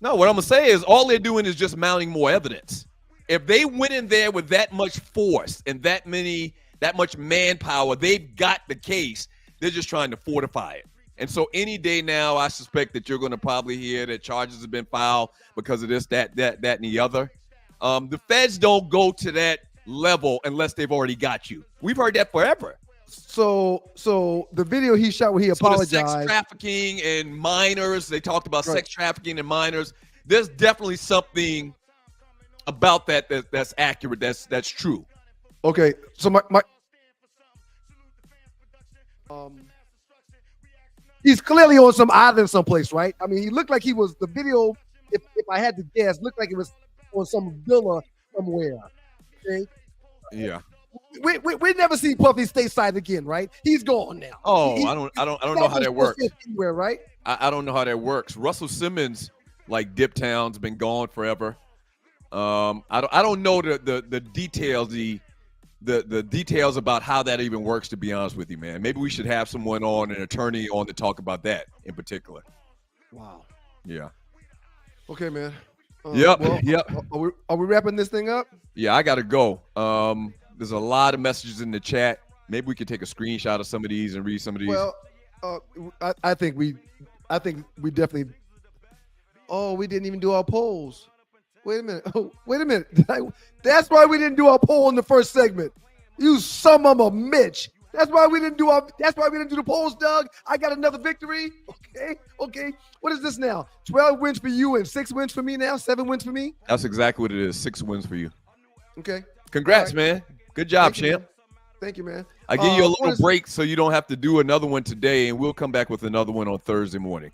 Speaker 9: No, what I'm gonna say is all they're doing is just mounting more evidence. If they went in there with that much force and that much manpower, they've got the case. They're just trying to fortify it. And so any day now, I suspect that you're going to probably hear that charges have been filed because of this, that, and the other. The feds don't go to that level unless they've already got you. We've heard that forever.
Speaker 7: So the video he shot where he apologized.
Speaker 9: So sex trafficking and minors. They talked about sex trafficking and minors. There's definitely something about that's accurate. That's true.
Speaker 7: Okay, so my he's clearly on some island someplace, right? I mean, he looked like he was the video. If I had to guess, looked like it was on some villa somewhere. Okay.
Speaker 9: Yeah.
Speaker 7: We never see Puffy stateside again, right? He's gone now.
Speaker 9: Oh, I don't know how that works.
Speaker 7: Anywhere, right?
Speaker 9: I don't know how that works. Russell Simmons, like Dip Town's been gone forever. I don't know the details, the details about how that even works, to be honest with you, man. Maybe we should have someone on, an attorney on, to talk about that in particular.
Speaker 7: Wow.
Speaker 9: Yeah.
Speaker 7: Okay, man.
Speaker 9: Yep.
Speaker 7: Are we wrapping this thing up?
Speaker 9: Yeah, I gotta go. There's a lot of messages in the chat. Maybe we could take a screenshot of some of these and read some of these.
Speaker 7: Well, I think we definitely. Oh, we didn't even do our polls. Wait a minute. Oh, wait a minute. That's why we didn't do our poll in the first segment. You son of a Mitch. That's why we didn't do the polls, Doug. I got another victory. Okay. What is this now? 12 wins for you and 6 wins for me now. 7 wins for me.
Speaker 9: That's exactly what it is. 6 wins for you.
Speaker 7: Okay.
Speaker 9: Congrats, man. Good job, champ.
Speaker 7: Thank you, man.
Speaker 9: I give you a little break so you don't have to do another one today, and we'll come back with another one on Thursday morning.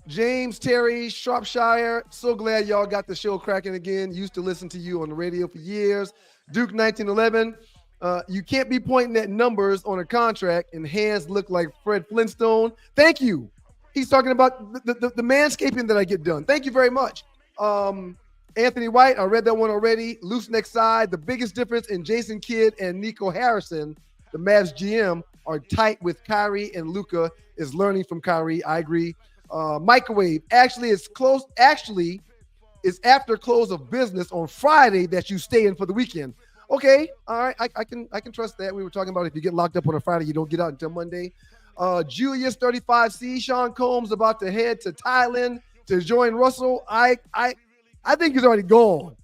Speaker 7: James, Terry, Shropshire, so glad y'all got the show cracking again. Used to listen to you on the radio for years. Duke 1911, you can't be pointing at numbers on a contract and hands look like Fred Flintstone. Thank you. He's talking about the manscaping that I get done. Thank you very much. Anthony White, I read that one already. Loose neck side. The biggest difference in Jason Kidd and Nico Harrison, the Mavs GM, are tight with Kyrie and Luka, is learning from Kyrie. I agree. Microwave actually is after close of business on Friday that you stay in for the weekend. Okay, all right, I can trust that. We were talking about if you get locked up on a Friday, you don't get out until Monday. Julius 35C, Sean Combs about to head to Thailand to join Russell. I think he's already gone.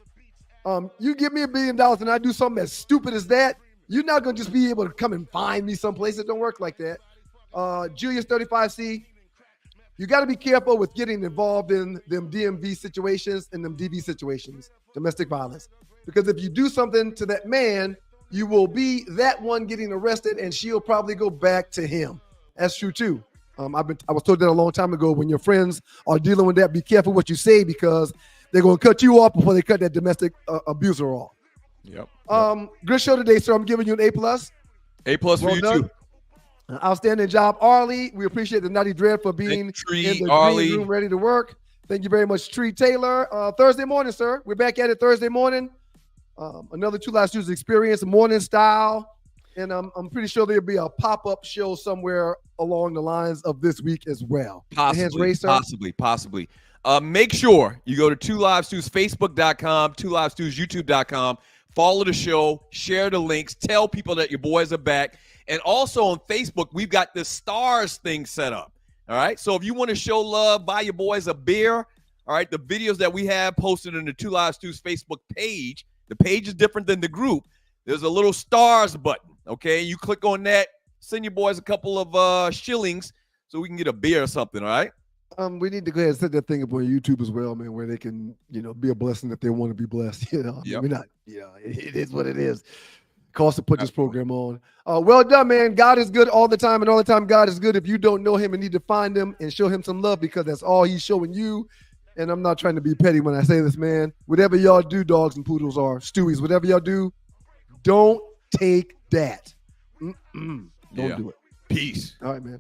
Speaker 7: You give me $1 billion and I do something as stupid as that, you're not gonna just be able to come and find me someplace. It don't work like that. Julius 35C, you got to be careful with getting involved in them DMV situations and them DV situations, domestic violence, because if you do something to that man, you will be that one getting arrested, and she'll probably go back to him. That's true too. I was told that a long time ago. When your friends are dealing with that, be careful what you say, because they're going to cut you off before they cut that domestic abuser off.
Speaker 9: Yep.
Speaker 7: Good show today, sir. I'm giving you an A+.
Speaker 9: A+ for you too.
Speaker 7: Outstanding job, Arlie. We appreciate the Nutty Dread for being in the green room ready to work. Thank you very much, Tree Taylor. Thursday morning, sir. We're back at it Thursday morning. Another Two Live Stews experience, morning style. And I'm pretty sure there'll be a pop-up show somewhere along the lines of this week as well.
Speaker 9: Possibly. Make sure you go to Two Live Stews, Facebook.com, Two Live Stews, YouTube.com. Follow the show, share the links, tell people that your boys are back. And also on Facebook, we've got the stars thing set up. All right. So if you want to show love, buy your boys a beer. All right. The videos that we have posted in the Two Live Stews Facebook page, the page is different than the group. There's a little stars button. Okay. You click on that, send your boys a couple of shillings so we can get a beer or something. All right.
Speaker 7: We need to go ahead and set that thing up on YouTube as well, man, where they can, be a blessing if they want to be blessed. We're not, it is what it is. Cost to put this program on. Well done, man. God is good all the time, and all the time God is good. If you don't know him and need to find him and show him some love, because that's all he's showing you. And I'm not trying to be petty when I say this, man. Whatever y'all do, dogs and poodles are stewies, whatever y'all do, don't take that. Don't do it.
Speaker 9: Peace.
Speaker 7: All right, man.